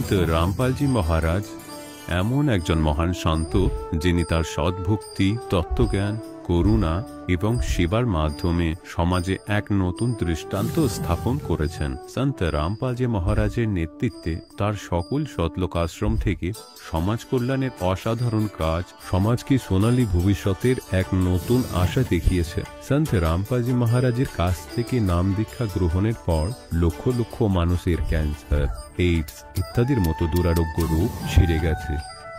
সন্ত রামপালজি মহারাজ এমন একজন মহান সন্ত যিনি তার সদ্ভক্তি, তত্ত্বজ্ঞান, করুণা এবং সেবার মাধ্যমে সমাজে এক নতুন দৃষ্টান্ত স্থাপন করেছেন। সন্ত রামপালজি মহারাজের নেতৃত্বে তার সকল সতলোক আশ্রম থেকে সমাজ কল্যাণের অসাধারণ কাজ সমাজকে সোনালী ভবিষ্যতের এক নতুন আশা দেখিয়েছে। সন্ত রামপালজি মহারাজের কাছ থেকে নাম দীক্ষা গ্রহণের পর লক্ষ লক্ষ মানুষের ক্যান্সার, এইডস ইত্যাদির মতো দুরারোগ্য রোগ সেরে গেছে।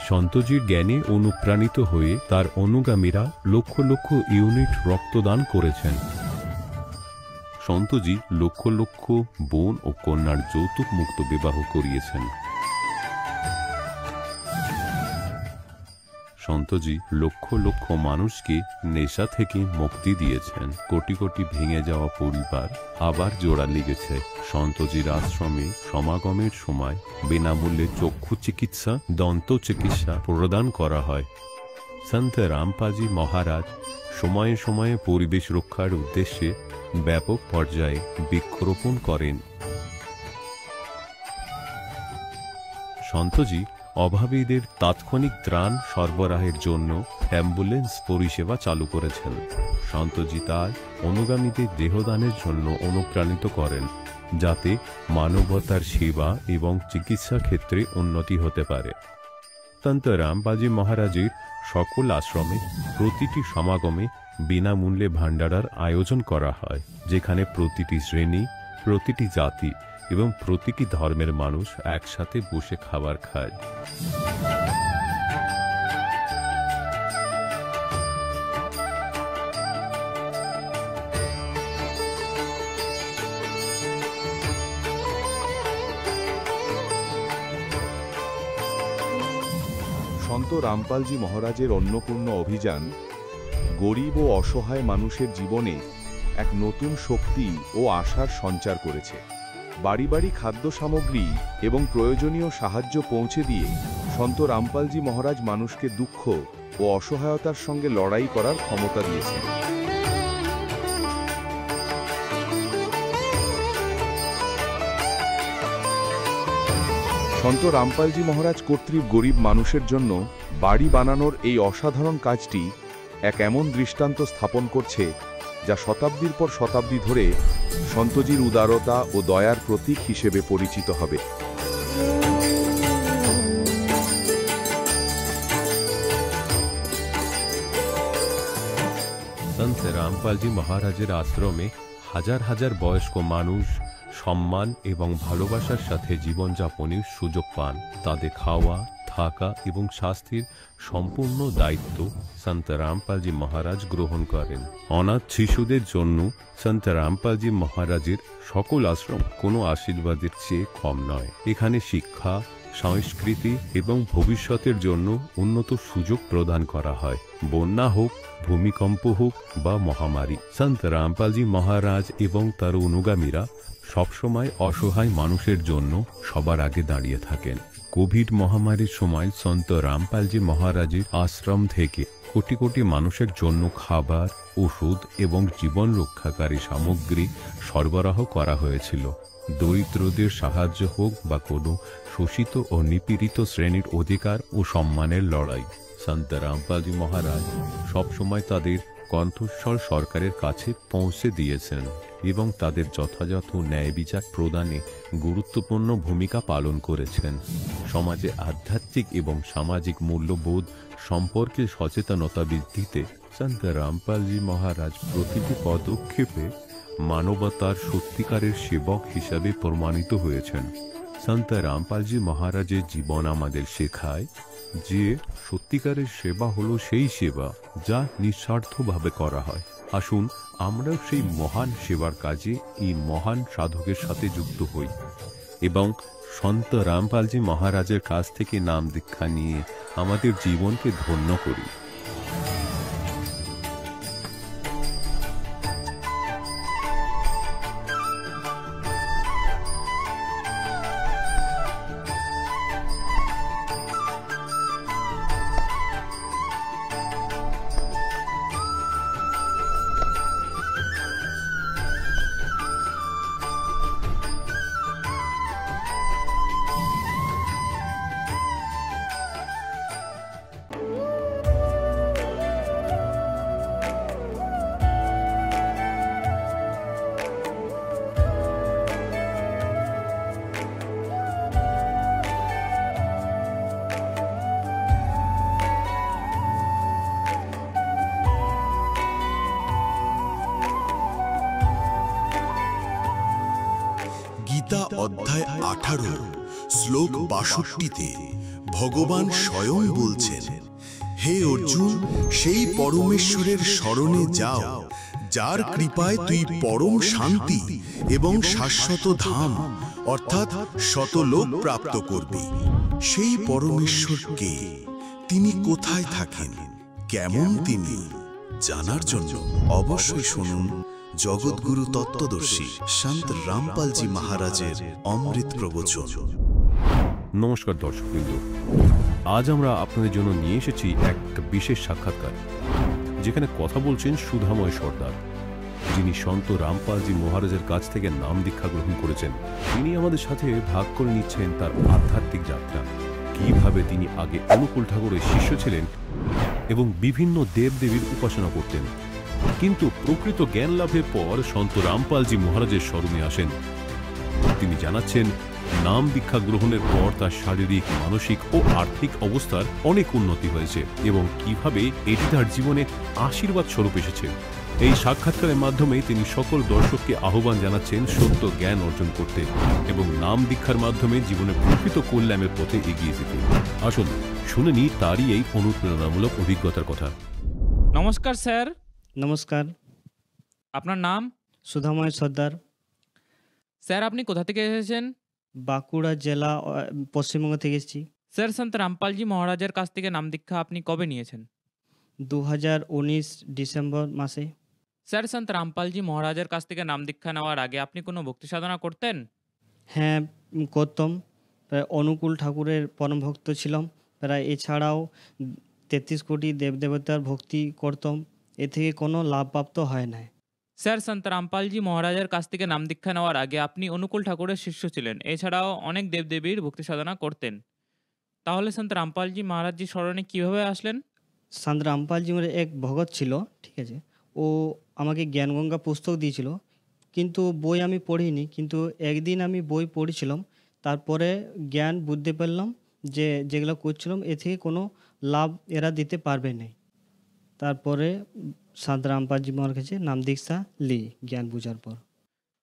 সন্তজির জ্ঞানে অনুপ্রাণিত হয়ে তার অনুগামীরা লক্ষ লক্ষ ইউনিট রক্তদান করেছেন। সন্তজি লক্ষ লক্ষ বোন ও কন্যার যৌতুক মুক্ত বিবাহ করিয়েছেন। সন্তজি লক্ষ লক্ষ মানুষকে নেশা থেকে মুক্তি দিয়েছেন। কোটি কোটি ভেঙে যাওয়া পরিবার আবার জোড়া লেগেছে। সন্তজির আশ্রমে সমাগমের সময় বিনামূল্যে চক্ষু চিকিৎসা, দন্ত চিকিৎসা প্রদান করা হয়। সন্ত রামপালজি মহারাজ সময়ে সময়ে পরিবেশ রক্ষার উদ্দেশ্যে ব্যাপক পর্যায়ে বৃক্ষরোপণ করেন। সন্তজি অভাবীদের তাৎক্ষণিক ত্রাণ সরবরাহের জন্য অ্যাম্বুলেন্স পরিষেবা চালু করেছেন। সন্তজি তার অনুগামীদের দেহদানের জন্য অনুপ্রাণিত করেন, যাতে মানবতার সেবা এবং চিকিৎসা ক্ষেত্রে উন্নতি হতে পারে। সন্ত রামপালজি মহারাজের সকল আশ্রমে প্রতিটি সমাগমে বিনামূল্যে ভান্ডারার আয়োজন করা হয়, যেখানে প্রতিটি শ্রেণী, প্রতিটি জাতি এবং প্রতিটি ধর্মের মানুষ একসাথে বসে খাবার খায়। সন্ত রামপালজি মহারাজের অন্নপূর্ণ অভিযান গরিব ও অসহায় মানুষের জীবনে এক নতুন শক্তি ও আশার সঞ্চার করেছে। বাড়ি বাড়ি খাদ্য সামগ্রী এবং প্রয়োজনীয় সাহায্য পৌঁছে দিয়ে সন্ত রামপালজি মহারাজ মানুষকে দুঃখ ও অসহায়তার সঙ্গে লড়াই করার ক্ষমতা দিয়েছেন। সন্ত রামপালজি মহারাজ কর্তৃক গরিব মানুষের জন্য বাড়ি বানানোর এই অসাধারণ কাজটি এক এমন দৃষ্টান্ত স্থাপন করছে, যা শতাব্দীর পর শতাব্দী ধরে সন্তজির উদারতা ও দয়ার প্রতীক হিসেবে পরিচিত হবে। সন্ত রামপালজি মহারাজের আশ্রমে হাজার হাজার বয়স্ক মানুষ সম্মান এবং ভালোবাসার সাথে জীবনযাপনের সুযোগ পান। তাদের খাওয়া, থাকা এবং স্বাস্থ্যের সম্পূর্ণ দায়িত্ব সন্ত রামপালজি মহারাজ গ্রহণ করেন। অনাথ শিশুদের জন্য সন্ত রামপালজি মহারাজের সকল আশ্রম কোনো আশীর্বাদের চেয়ে কম নয়। এখানে শিক্ষা, সংস্কৃতি এবং ভবিষ্যতের জন্য উন্নত সুযোগ প্রদান করা হয়। বন্যা হোক, ভূমিকম্প হোক বা মহামারী, সন্ত রামপালজি মহারাজ এবং তার অনুগামীরা সবসময় অসহায় মানুষের জন্য সবার আগে দাঁড়িয়ে থাকেন। কোভিড মহামারীর সময় সন্ত রামপালজি মহারাজের আশ্রম থেকে কোটি কোটি মানুষের জন্য খাবার, ওষুধ এবং জীবন রক্ষাকারী সামগ্রী সরবরাহ করা হয়েছিল। দরিদ্রদের সাহায্য হোক বা কোনো শোষিত ও নিপীড়িত শ্রেণীর অধিকার ও সম্মানের লড়াই, সন্ত রামপালজি মহারাজ সবসময় তাদের কণ্ঠস্বর সরকারের কাছে পৌঁছে দিয়েছেন এবং তাদের যথাযথ ন্যায় বিচার প্রদানে গুরুত্বপূর্ণ ভূমিকা পালন করেছেন। সমাজে আধ্যাত্মিক এবং সামাজিক মূল্যবোধ সম্পর্কে সচেতনতা বৃদ্ধিতে সন্ত রামপালজি মহারাজ প্রতিটি পদক্ষেপে মানবতার সত্যিকারের সেবক হিসাবে প্রমাণিত হয়েছেন। সন্ত রামপালজি মহারাজের জীবন আমাদের শেখায় যে সত্যিকারের সেবা হলো সেই সেবা যা নিঃস্বার্থভাবে করা হয়। আসুন আমরাও সেই মহান সেবার কাজে এই মহান সাধকের সাথে যুক্ত হই এবং সন্ত রামপালজি মহারাজের কাছ থেকে নাম দীক্ষা নিয়ে আমাদের জীবনকে ধন্য করি। অধ্যায় 18 শ্লোক 62-তে ভগবান স্বয়ং বলছেন, হে অর্জুন, সেই পরমেশ্বরের শরণে যাও যার কৃপায় তুই পরম শান্তি এবং শাশ্বত ধাম অর্থাৎ শতলোক প্রাপ্ত করবি। সেই পরমেশ্বরকে, তিনি কোথায় থাকেন, কেমন তিনি, জানার জন্য অবশ্যই শুনুন জগৎগুরু তত্ত্বদর্শী সন্ত রামপালজি মহারাজের অমৃত প্রবচন। নমস্কার দর্শকবৃন্দ, আজ আমরা আপনাদের জন্য নিয়ে এসেছি এক বিশেষ সাক্ষাৎকার, যেখানে কথা বলছেন সুধাময় সর্দার, যিনি সন্ত রামপালজি মহারাজের কাছ থেকে নাম দীক্ষা গ্রহণ করেছেন। তিনি আমাদের সাথে ভাগ করে নিচ্ছেন তার আধ্যাত্মিক যাত্রা, কিভাবে তিনি আগে অনুকূল ঠাকুরের শিষ্য ছিলেন এবং বিভিন্ন দেবদেবীর উপাসনা করতেন, কিন্তু প্রকৃত জ্ঞান লাভের পর সন্ত রামপালজি মহারাজের স্মরণে আসেন। তিনি জানাচ্ছেন নাম দীক্ষা গ্রহণের পর তার শারীরিক, মানসিক ও আর্থিক অবস্থার অনেক উন্নতি হয়েছে এবং কিভাবে এটি তার জীবনে আশীর্বাদ স্বরূপ এসেছে। এই সাক্ষাৎকারের মাধ্যমে তিনি সকল দর্শককে আহ্বান জানাচ্ছেন সত্য জ্ঞান অর্জন করতে এবং নাম দীক্ষার মাধ্যমে জীবনের প্রকৃত কল্যাণের পথে এগিয়ে যেতে। আসুন শুনে নিই তারই এই অনুপ্রেরণামূলক অভিজ্ঞতার কথা। নমস্কার স্যার। নমস্কার। আপনার নাম? সুধাময় সর্দার। স্যার, আপনি কোথা থেকে এসেছেন? বাঁকুড়া জেলা, পশ্চিমবঙ্গ থেকে এসেছি। স্যার, সন্ত রামপালজি মহারাজের কাছ থেকে নাম দীক্ষা আপনি কবে নিয়েছেন? 2019 ডিসেম্বর মাসে। স্যার, সন্ত রামপালজি মহারাজের কাছ থেকে নাম দীক্ষা নেওয়ার আগে আপনি কোনো ভক্তি সাধনা করতেন? হ্যাঁ, করতাম। প্রায় অনুকূল ঠাকুরের পরম ভক্ত ছিলাম। প্রায় এছাড়াও 33 কোটি দেবদেবতার ভক্তি করতাম। এ থেকে কোনো লাভপ্রাপ্ত হয় না। স্যার, সন্ত রামপালজি মহারাজের কাছ থেকে নাম দীক্ষা নেওয়ার আগে আপনি অনুকূল ঠাকুরের শিষ্য ছিলেন, এছাড়াও অনেক দেবদেবীর ভক্তি সাধনা করতেন। তাহলে সন্ত রামপালজি মহারাজজি স্মরণে কীভাবে আসলেন? সন্ত রামপালজি আমার এক ভগত ছিল, ঠিক আছে। ও আমাকে জ্ঞানগঙ্গা পুস্তক দিয়েছিল, কিন্তু বই আমি পড়িনি। কিন্তু একদিন আমি বই পড়েছিলাম, তারপরে জ্ঞান বুঝতে পারলাম যে যেগুলো করছিলাম এ থেকে কোনো লাভ এরা দিতে পারবে না। তারপরে সন্ত রামপালজি মহারাজের কাছে নাম দীক্ষা লি জ্ঞান বুঝার পর।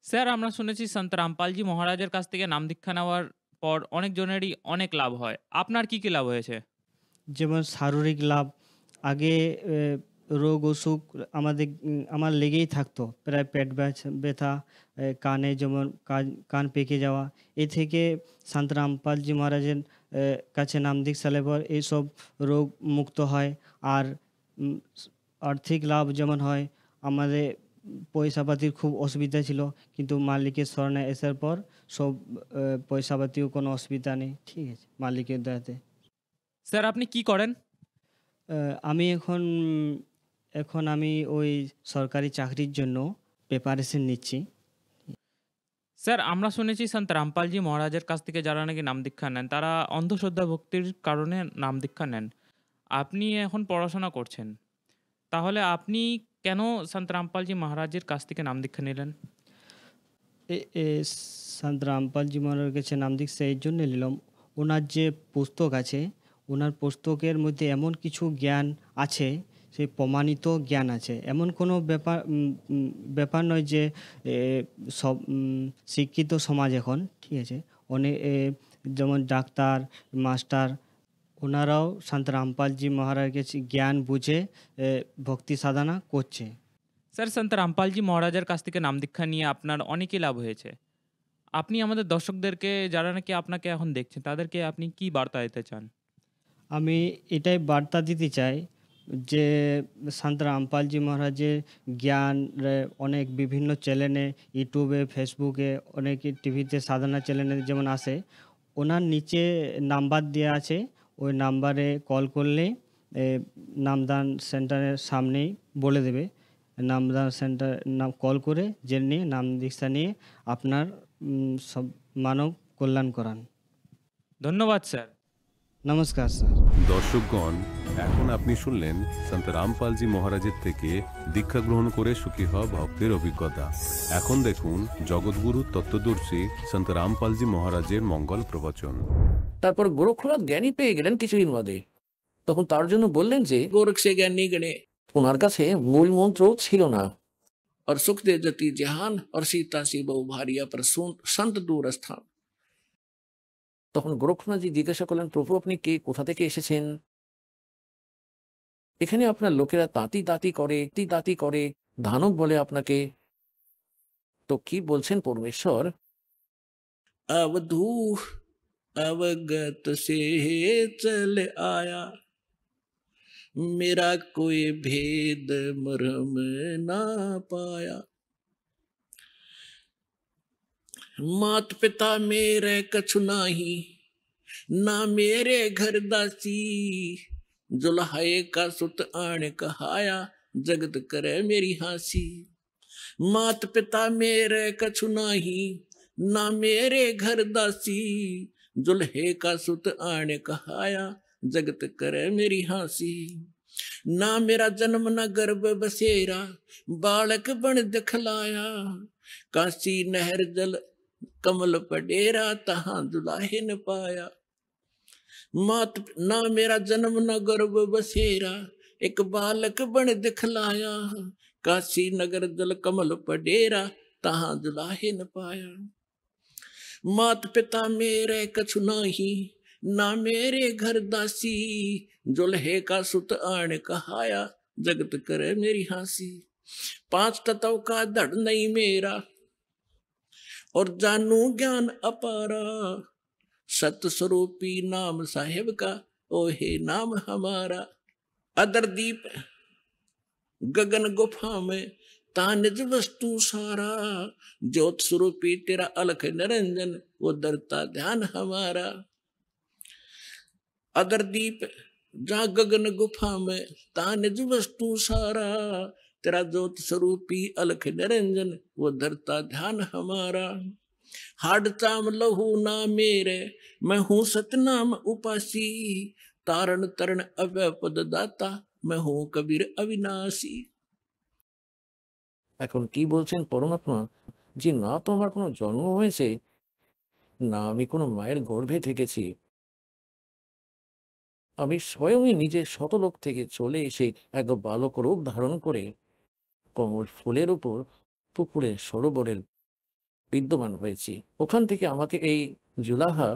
স্যার, আমরা শুনেছি সন্ত রামপালজি মহারাজের কাছ থেকে নাম দীক্ষা নেওয়ার পর অনেকজনেরই অনেক লাভ হয়। আপনার কি কি লাভ হয়েছে? যেমন শারীরিক লাভ। আগে রোগ অসুখ আমার লেগেই থাকতো, প্রায় পেট ব্যথা, কানে যেমন কান পেকে যাওয়া। এ থেকে সন্ত রামপালজি মহারাজের কাছে নাম দীক্ষা নেবার এইসব রোগ মুক্ত হয়। আর আর্থিক লাভ যেমন হয়, আমাদের পয়সাপাতির খুব অসুবিধা ছিল, কিন্তু মালিকের স্মরণে আসার পর সব পয়সাপাতিও কোনো অসুবিধা নেই, ঠিক আছে, মালিকের দয়াতে। স্যার, আপনি কি করেন? আমি এখন আমি ওই সরকারি চাকরির জন্য প্রিপারেশন নিচ্ছি। স্যার, আমরা শুনেছি সন্ত রামপালজি মহারাজের কাছ থেকে যারা নাকি নাম দীক্ষা নেন তারা অন্ধশ্রদ্ধা ভক্তির কারণে নাম দীক্ষা নেন। আপনি এখন পড়াশোনা করছেন, তাহলে আপনি কেন সন্ত রামপালজি মহারাজের কাছ থেকে নাম দীক্ষা নিলেন? সন্ত রামপালজি মহারাজের কাছে নাম দীক্ষা এই জন্য নিলাম, ওনার যে পুস্তক আছে, ওনার পুস্তকের মধ্যে এমন কিছু জ্ঞান আছে, সেই প্রমাণিত জ্ঞান আছে। এমন কোনো ব্যাপার নয় যে সব শিক্ষিত সমাজ এখন, ঠিক আছে, অনেক যেমন ডাক্তার, মাস্টার, ওনারাও সন্ত রামপালজি মহারাজের কাছে জ্ঞান বুঝে ভক্তি সাধনা করছে। স্যার, সন্ত রামপালজি মহারাজের কাছ থেকে নাম দীক্ষা নিয়ে আপনার অনেকই লাভ হয়েছে। আপনি আমাদের দর্শকদেরকে, যারা নাকি আপনাকে এখন দেখছেন, তাদেরকে আপনি কি বার্তা দিতে চান? আমি এটাই বার্তা দিতে চাই যে সন্ত রামপালজি মহারাজের জ্ঞান অনেক বিভিন্ন চ্যানেলে, ইউটিউবে, ফেসবুকে, অনেক টিভিতে সাধনা চ্যানেলে যেমন আসে, ওনার নিচে নাম্বার দেওয়া আছে, ওই নাম্বারে কল করলে নামদান সেন্টারের সামনেই বলে দেবে। নামদান সেন্টার কল করে জেনে নাম দীক্ষা নিয়ে আপনার সব মানব কল্যাণ করান। ধন্যবাদ স্যার। নমস্কার স্যার। দর্শকগণ, এখন আপনি শুনলেন সন্ত রামপালজি মহারাজের থেকে দীক্ষা গ্রহণ করে সুখী হওয়া ভক্তের অভিজ্ঞতা। এখন দেখুন জগৎগুরু তত্ত্বদর্শী সন্ত রামপালজি মহারাজের মঙ্গল প্রবচন। তারপর গোরক্ষনাথ জ্ঞানী পেয়ে গেলেন কিছুদিন বাদে। তখন তার জন্য বললেন যে গোরখ সে জ্ঞান নিয়ে গেলে। ওনার কাছে মূল মন্ত্র ছিল না। और सुख दे जति जहान और सीता सी बहु भारिया पर संत दूर स्थान। তখন গোরক্ষনাথজি জিজ্ঞাসা করলেন, প্রভু আপনি কে, কোথা থেকে এসেছেন? এখানে আপনার লোকেরা তাঁতি তাঁতি করে, তাঁতি করে, ধানব বলে আপনাকে। তো কি বলছেন পরমেশ্বর? अवधू अवगत से चल आया, मेरा कोई भेद मरम ना पाया। मात पिता मेरे कछु नाही, ना मेरे घर दासी, जुल्हाए का सुत आण कहाया, जगत करे मेरी हासी। मात पिता मेरे कछु नाही, ना मेरे घर दासी, जुल्हे का सुत आण कहाया, जगत करे मेरी हासी। ना मेरा जन्म न गर्भ बसेरा, बालक बन दिखलाया, काशी नहर जल कमल पडेरा, तहां दुलाहे न पाया। मात ना मेरा जन्म न गर्भ बसेरा, एक बालक बन दिखलाया, काशी नगर जल कमल पडेरा, तहां दुलाहे न पाया। मात पिता मेरे कछु नाही, ना मेरे घर दासी, जुल्हे का सुत आण कहाया, जगत करे मेरी हासी। 5 तत्व का धड़ नहीं मेरा, और जानू ज्ञान अपारा, सत स्वरूपी नाम साहेब का, ओहे नाम हमारा। अदर दीप गगन गुफा में तानिज वस्तु सारा, ज्योत स्वरूपी तेरा अलख निरंजन, वो दरता ध्यान हमारा। अदर दीप जहाँ गगन गुफा में तानिज वस्तु सारा, तेरा ज्योत स्वरूपी अलख निरंजन, वो धरता ध्यान हमारा। हाड चाम लहू ना मेरे, मैं हूँ सतनाम उपासी, तारण तरण अव्यय पद दाता, मैं हूँ कबीर अविनाशी। এখন কি বলছেন পরমাত্মা, যে না তো আমার কোনো জন্ম হয়েছে, না আমি কোনো মায়ের গর্ভে থেকেছি, আমি স্বয়ংই নিজের শতলোক থেকে চলে এসে এক বালক রূপ ধারণ করে কমল ফুলের উপর পুকুরের সরোবরের বিদ্যমান হয়েছি। ওখান থেকে আমাকে এই জুলাহা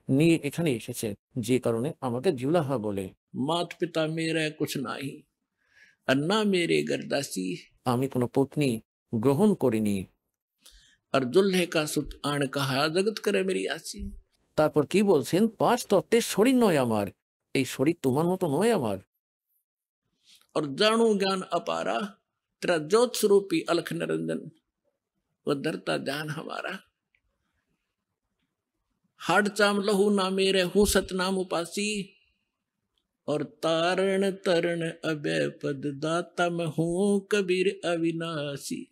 নিয়ে এখানে এসেছে, যে কারণে আমাকে জুলাহা বলে। মাত পিতা মেরা কুছ নাহি, আর না মেরে গরদাসি, আমি কোনো পত্নী গ্রহণ করিনি। আর জুল্হে কা সুত আণ কাহা, জগৎ করে মেরি আসি। তারপর কি বলছেন, 5 তত্ত্বের শরীর নয় আমার, এই শরীর তোমার মতো নয় আমার। और जानू ज्ञान अपारा, तेरा ज्योत स्वरूपी अलख निरंजन, वो धरता ध्यान हमारा। हाड चाम लहू ना मेरे, हूँ सतनाम उपासी, और तारण तरण अभय पद दाता, मैं हूँ कबीर अविनाशी।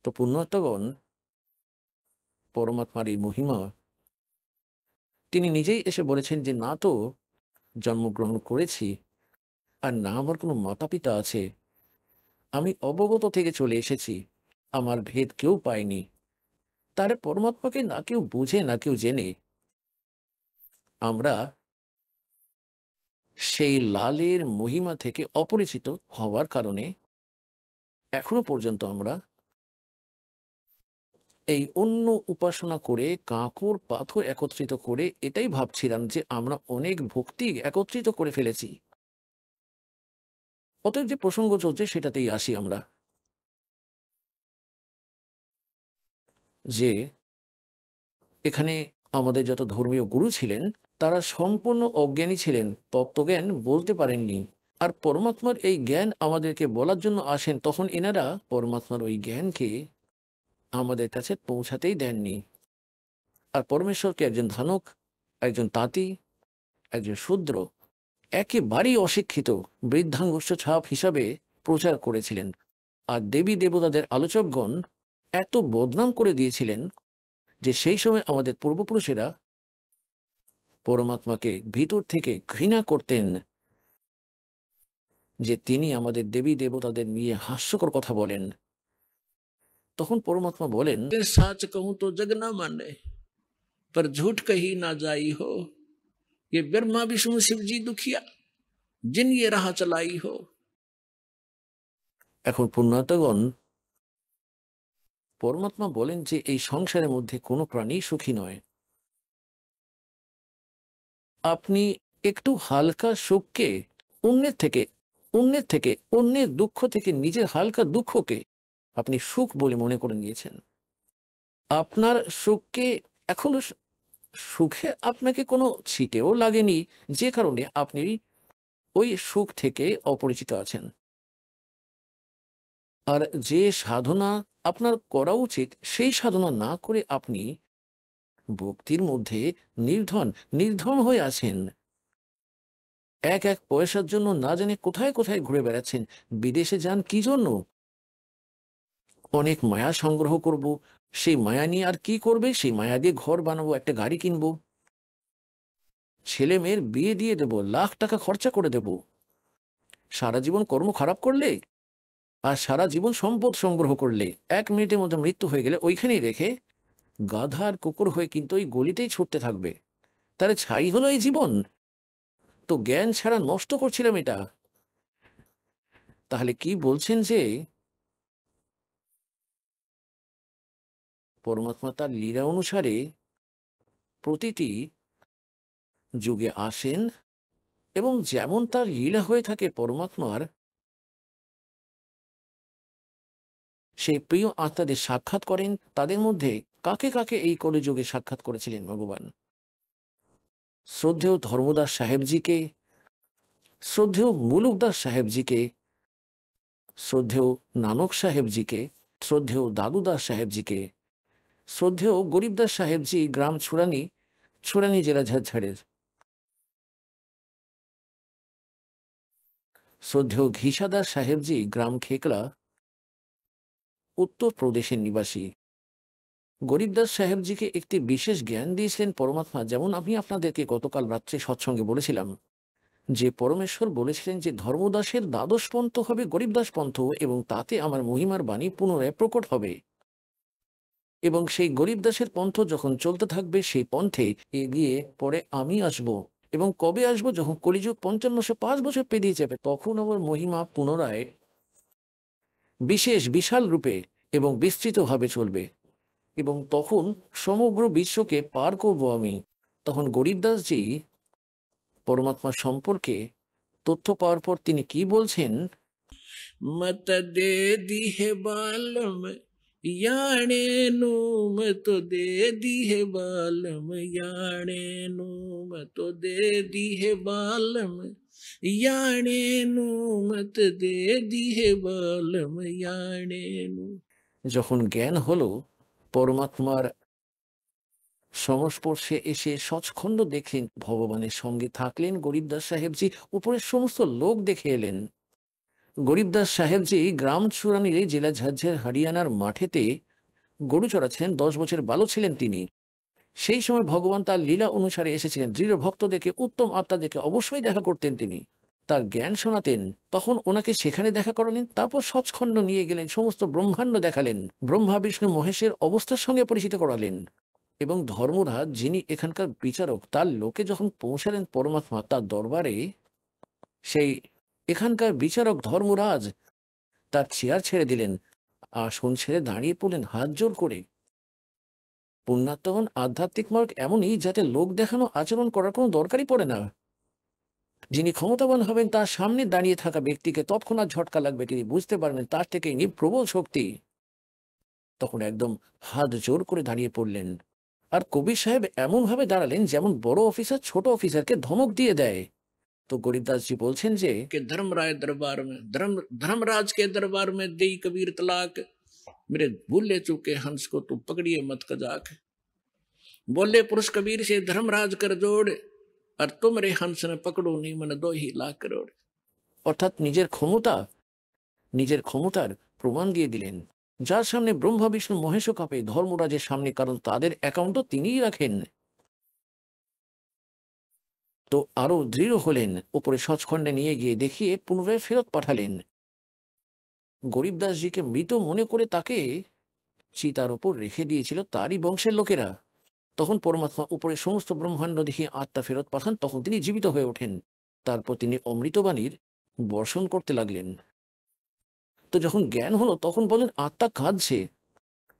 तो पुण्यतगण পরমাত্মার এই মহিমা তিনি নিজেই এসে বলেছেন যে না তো জন্মগ্রহণ করেছি, আর না আমার কোনো মাতা পিতা আছে, আমি অবগত থেকে চলে এসেছি, আমার ভেদ কেউ পায়নি। তার পরমাত্মাকে না কেউ বুঝে না কেউ জেনে। আমরা সেই লালের মহিমা থেকে অপরিচিত হওয়ার কারণে এখনো পর্যন্ত আমরা এই অন্য উপাসনা করে কাঁকর পাথর একত্রিত করে এটাই ভাবছিলাম যে আমরা অনেক ভক্তি একত্রিত করে ফেলেছি। অতএব যে প্রসঙ্গ চলছে সেটাতেই আসি আমরা, যে এখানে আমাদের যত ধর্মীয় গুরু ছিলেন তারা সম্পূর্ণ অজ্ঞানী ছিলেন, তত্ত্বজ্ঞান বলতে পারেননি। আর পরমাত্মার এই জ্ঞান আমাদেরকে বলার জন্য আসেন, তখন এনারা পরমাত্মার ওই জ্ঞানকে আমাদের কাছে পৌঁছাতেই দেননি। আর পরমেশ্বরকে একজন ধানক, একজন তাঁতি, একজন শূদ্র, একেবারেই অশিক্ষিত বৃদ্ধাঙ্গুষ্ঠ ছাপ হিসাবে প্রচার করেছিলেন। আর দেবী দেবতাদের আলোচকগণ এত বদনাম করে দিয়েছিলেন যে সেই সময় আমাদের পূর্বপুরুষেরা পরমাত্মাকে ভিতর থেকে ঘৃণা করতেন, যে তিনি আমাদের দেবী দেবতাদের নিয়ে হাস্যকর কথা বলেন। তখন পরমাত্মা বলেন, সাচ कहूं तो जग ना माने, पर झूठ कही ना जाई हो, ये ब्रह्मा विष्णु शिव जी दुखिया, जिन ये राह चलाई हो। এখন পুণ্যার্তগণ, পরমাত্মা বলেন যে এই সংসারের মধ্যে কোনো প্রাণী সুখী নয়। আপনি একটু হালকা সুখকে অন্যের দুঃখ থেকে নিজের হালকা দুঃখকে আপনি সুখ বলে মনে করে নিয়েছেন। আপনার সুখকে এখনো সুখে আপনাকে কোনো ছিটেও লাগেনি, যে কারণে আপনি ওই সুখ থেকে অপরিচিত আছেন। আর যে সাধনা আপনার করা উচিত সেই সাধনা না করে আপনি ভক্তির মধ্যে নির্ধন হয়ে আছেন। এক পয়সার জন্য না জানি কোথায় কোথায় ঘুরে বেড়াচ্ছেন। বিদেশে যান কি জন্য? অনেক মায়া সংগ্রহ করব। সেই মায়া নিয়ে আর কি করবে? সেই মায়া দিয়ে ঘর বানাবো, একটা গাড়ি কিনবো, ছেলে মেয়ের বিয়ে দিয়ে দেব, লাখ টাকা খরচা করে দেব। সারা জীবন কর্ম খারাপ করলে আর সারা জীবন সম্পদ সংগ্রহ করলে 1 মিনিটের মধ্যে মৃত্যু হয়ে গেলে ওইখানেই রেখে গাধা আর কুকুর হয়ে কিন্তু ওই গলিতেই ছুটতে থাকবে। তাহলে ছাই হলো এই জীবন? তো জ্ঞান ছাড়া নষ্ট করছিলাম এটা। তাহলে কি বলছেন যে পরমাত্মা তার লীলা অনুসারে প্রতিটি যুগে আসেন এবং যেমন তার লীলা হয়ে থাকে পরমাত্মার, সেই প্রিয় আত্মাদের সাক্ষাৎ করেন। তাদের মধ্যে কাকে কাকে এই কলিযুগে সাক্ষাৎ করেছিলেন ভগবান? শ্রদ্ধেয় ধর্মদাস সাহেবজিকে, শ্রদ্ধেয় মুলুকদাস সাহেবজিকে, শ্রদ্ধেয় নানক সাহেবজিকে, শ্রদ্ধেয় দাদুদাস সাহেবজিকে, শ্রদ্ধেয় গরিবদাস সাহেবজি, গ্রাম ছুরানি জেলা ঝাড়ঝাড়ের, শ্রদ্ধেয় ঘিসাদাস সাহেবজি, গ্রাম খেকলা, উত্তর প্রদেশের নিবাসী। গরিবদাস সাহেবজিকে একটি বিশেষ জ্ঞান দিয়েছিলেন পরমাত্মা। যেমন আমি আপনাদেরকে গতকাল রাত্রে সৎসঙ্গে বলেছিলাম যে পরমেশ্বর বলেছিলেন যে ধর্মদাসের দ্বাদশ পন্থ হবে গরিবদাস পন্থ, এবং তাতে আমার মহিমার বাণী পুনরায় প্রকট হবে। এবং সেই গরিবদাসের পন্থ যখন চলতে থাকবে, সেই পন্থে এগিয়ে পরে আমি আসব। এবং কবে আসবো? যখন কলিযুগ 5505 বছর পেরিয়ে যাবে, তখন আমার মহিমা পুনরায় বিশাল রূপে এবং বিস্তৃতভাবে চলবে, এবং তখন সমগ্র বিশ্বকে পার করব আমি। তখন গরিবদাসজি পরমাত্মা সম্পর্কে তথ্য পাওয়ার পর তিনি কি বলছেন? মত দে দি হে বালম याणे नु मत दे दी है बालम, याणे नु मत दे दी है बालम, याणे नु मत दे दी है बालम, याणे नु। যখন জ্ঞান হলো, পরমাত্মার সংস্পর্শে এসে সচখণ্ড দেখলেন, ভগবানের সঙ্গে থাকলেন গরিবদাস সাহেবজি, উপরের সমস্ত লোক দেখে এলেন। গরিবদাস সাহেবজি গ্রাম চুরানির জেলা ঝাঝ্ঝার হরিয়ানার মাঠেতে গরু চড়াচ্ছেন। 10 বছর বালক ছিলেন তিনি। সেই সময় ভগবান তার লীলা অনুসারে এসেছিলেন। দৃঢ় ভক্তদেরকে, উত্তম আত্মাদেরকে অবশ্যই দেখা করতেন তিনি, তার জ্ঞান শোনাতেন। তখন ওনাকে সেখানে দেখা করালেন, তারপর সচখণ্ড নিয়ে গেলেন, সমস্ত ব্রহ্মাণ্ড দেখালেন, ব্রহ্মা বিষ্ণু মহেশের অবস্থার সঙ্গে পরিচিত করালেন। এবং ধর্মরাজ, যিনি এখানকার বিচারক, তার লোকে যখন পৌঁছালেন পরমাত্মা তার দরবারে, সেই এখানকার বিচারক ধর্মরাজ তার চেয়ার ছেড়ে দিলেন, আসন ছেড়ে দাঁড়িয়ে পড়লেন হাত জোর করে। পুণ্যার্তগণ, আধ্যাত্মিক মার্গ এমনই যাতে লোক দেখানো আচরণ করার কোনো দরকারই পড়ে না। যিনি ক্ষমতাবান হবেন তার সামনে দাঁড়িয়ে থাকা ব্যক্তিকে তৎক্ষণাৎ ঝটকা লাগবে, তিনি বুঝতে পারবেন তার থেকে ইনি প্রবল শক্তি। তখন একদম হাত জোর করে দাঁড়িয়ে পড়লেন। আর কবির সাহেব এমন ভাবে দাঁড়ালেন যেমন বড় অফিসার ছোট অফিসারকে ধমক দিয়ে দেয়। तो गरीबदास जी बोलছেন যে धर्मराय दरबार में धर्मराज के दरबार में देई कबीर तलाक, मेरे भूले चूके हंस को तू पकड़िए मत कजाक। बोले पुरुष कबीर से धर्मराज कर जोड़, और तुम रे हंस ने पकड़ो नहीं मन 2 लाख करोड़। অর্থাৎ নিজের ক্ষমতার প্রমাণ দিয়ে দিলেন, যার সামনে ব্রহ্মা বিষ্ণু মহেশও কাঁপে, ধর্মরাজের সামনে, কারণ তাদের অ্যাকাউন্টও তিনিই রাখেন। তো আরো দৃঢ় হলেন, উপরে সচখণ্ডে নিয়ে গিয়ে দেখিয়ে পুনরায় ফেরত পাঠালেন। গরিবদাসজিকে মৃত মনে করে তাকে চিতার ওপর রেখে দিয়েছিল তারই বংশের লোকেরা। তখন পরমাত্মা উপরে সমস্ত ব্রহ্মাণ্ড দেখিয়ে আত্মা ফেরত পাঠান, তখন তিনি জীবিত হয়ে ওঠেন। তারপর তিনি অমৃতবাণীর বর্ষণ করতে লাগলেন। তো যখন জ্ঞান হলো তখন বলেন আত্মা কাঁদছে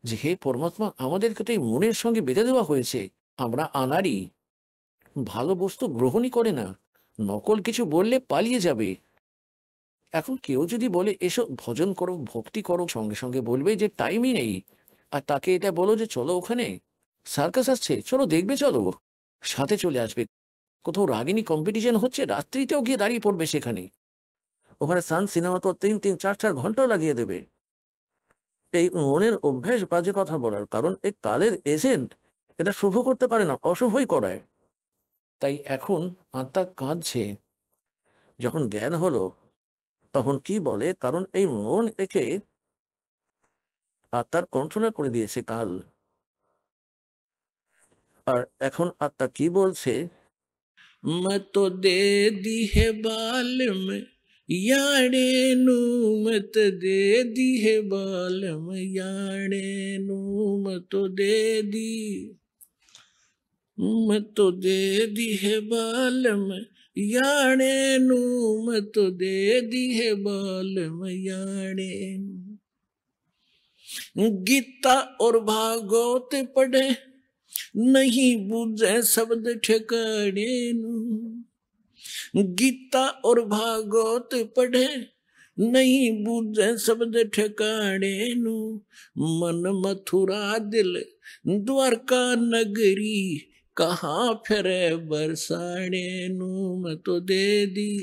যে হে পরমাত্মা, আমাদেরকে তো এই মনের সঙ্গে বেঁধে দেওয়া হয়েছে, আমরা আনারি, ভালো বস্তু গ্রহণই করে না, নকল কিছু বললে পালিয়ে যাবে। এখন কেউ যদি বলে এসো ভজন করো, ভক্তি করো, সঙ্গে সঙ্গে বলবে যে টাইমই নেই। আর তাকে এটা বলো যে চলো ওখানে সার্কাস আসছে, চলো দেখবে, চলো সাথে চলে আসবে। কোথাও রাগিনী কম্পিটিশন হচ্ছে, রাত্রিতেও গিয়ে দাঁড়িয়ে পড়বে সেখানে। ওখানে সান সিনেমা তো 3-4 ঘন্টাও লাগিয়ে দেবে। এই মনের অভ্যাস বাজে কথা বলার, কারণ এই কালের এজেন্ট এটা শুভ করতে পারে না, অশুভই করায়। তাই এখন আত্মা কাঁদছে। যখন জ্ঞান হলো তখন কি বলে, কারণ এই মন একে আত্মার কন্ট্রোলে করে দিয়েছে কাল। আর এখন আত্মা কি বলছে, मैं तो दे दी है बाल में याने नू, मैं तो दे दी है बाल में याने नू, मैं तो दे दी, मैं तो दे दी है बाल में याने नू, मैं तो दे दी है बाल में याने नू। गीता और भागवत पढ़े नहीं बूझे शब्द ठिकाने नू, गीता और भागवत पढ़े नहीं बूझे शब्द ठिकाने नू, मन मथुरा दिल द्वारका नगरी कहाँ फिरे बरसाने नू, मैं तो दे दी,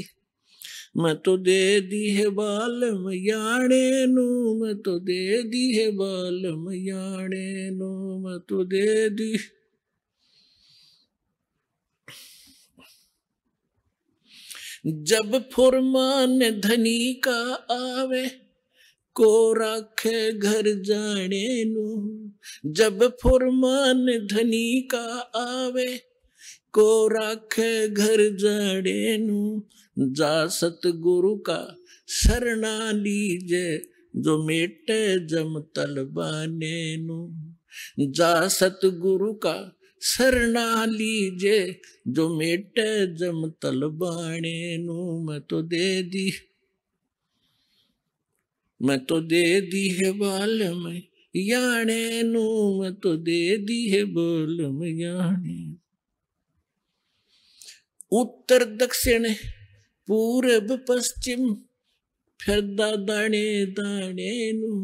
मैं तो दे दी है बाल मयाणे नू, मैं तो दे दी है बाल मयाणे नू, मैं तो दे दी। जब फुरमान धनी का आवे को राखे घर जाने नू, जब फुरमान धनी का आवे को राखे घर जाने नू, जा सतगुरु का शरणा लीजे जो मेटे जम तलबाने नू, जा सतगुरु का शरणा लीजे जो मेटे जम तलबाने नू, मैं तो दे दी, मैं तो दे दी है बाल में याने नू, मैं तो दे दी है बाल में याने। उत्तर दक्षिण पूरब पश्चिम फिरदा दाने दाने नू,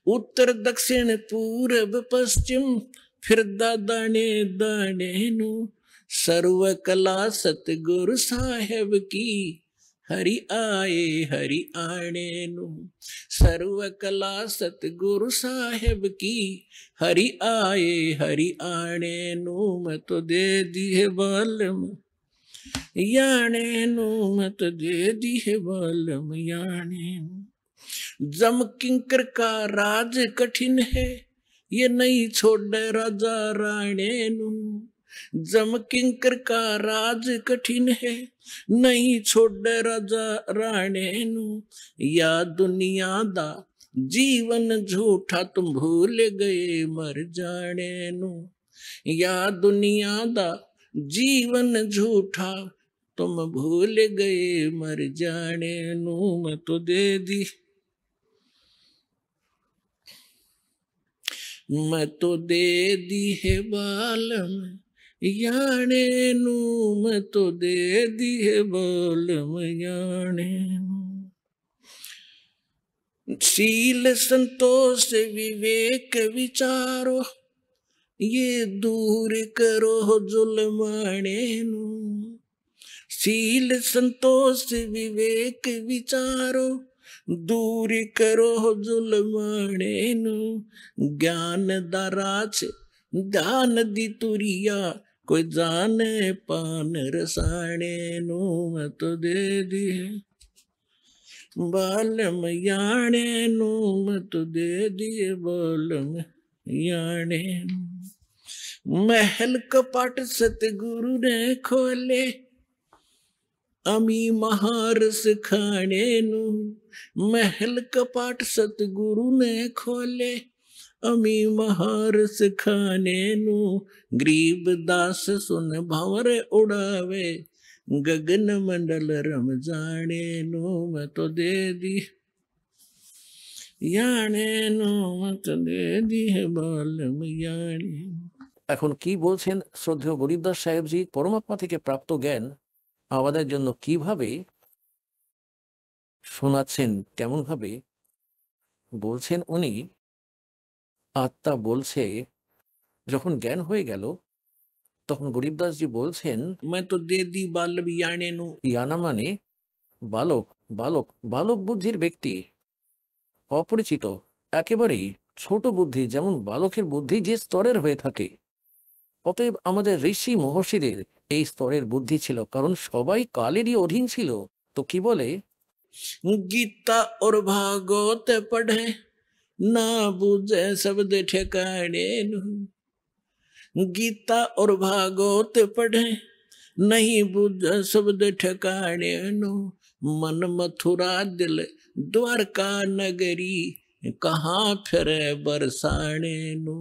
उत्तर दक्षिण पूरब पश्चिम फिरदा दाने दाने नू, सर्व कला सतगुरु साहेब की हरि आए हरि आने नू, सर्व कला सतगुरु साहेब की हरि आए हरि आने नू, मैं तो दे दी है बालम याने नू, मैं तो दे दी है बालम याने। जम किंकर का राज कठिन है ये नहीं छोड़ राजा राणे नू, जम किंकर का राज कठिन है नहीं छोड़ राजा राणे नू, या दुनिया दा जीवन झूठा तुम भूल गए मर जाने नू, या दुनिया दा जीवन झूठा तुम भूल गए मर जाने नू, मैं तो दे दी, मैं तो दे दी है बालम याने नू, मैं तो दे दी है बालम याने नू। शील संतोष विवेक विचारो ये दूर करो जुल्माने नू, शील संतोष विवेक विचारो दूर करो जुल्माने नू, ज्ञान दराज ध्यान दी तुरिया कोई जाने पान रसाने नू, मैं तो दे दी बालम याने नू, मैं तो दे दिए बालम याने। महल कपाट सतगुरु ने खोले अमी महारस खाने नू, महल कपाट सतगुरु ने खोले अमी महारस खाने नू, गरीब दास सुन भंवर उड़ावे गगन मंडल रम जाने नू, मैं तो दे दी, याने नो मत दे दी है बालम याने। এখন কি বলছেন শ্রদ্ধেয় গরিবদাস সাহেবজি? পরমাত্মা থেকে প্রাপ্ত জ্ঞান আমাদের জন্য কিভাবে শোনাচ্ছেন, কেমন ভাবে বলছেন উনি? আত্মা বলছে, যখন জ্ঞান হয়ে গেল তখন গরিবদাসজি বলছেন, मैं तो दे दी बालम याने नु। ইয়ানা মানে বালক, বালক, বালক বুদ্ধির ব্যক্তি, অপরিচিত, একেবারেই ছোট বুদ্ধি, যেমন বালকের বুদ্ধি যে স্তরের হয়ে থাকে। অতএব আমাদের ঋষি মহর্ষিদের এই স্তরের বুদ্ধি ছিল, কারণ সবাই কালেরই অধীন ছিল। তো কি বলে, गीता और भागवत पढ़े ना बुझे शब्द ठिकाने नु। गीता और भागवत पढ़े नहीं बुझे शब्द ठिकाने नु। मन मथुरा दिल द्वारका नगरी कहाँ फिरे बरसाने नु।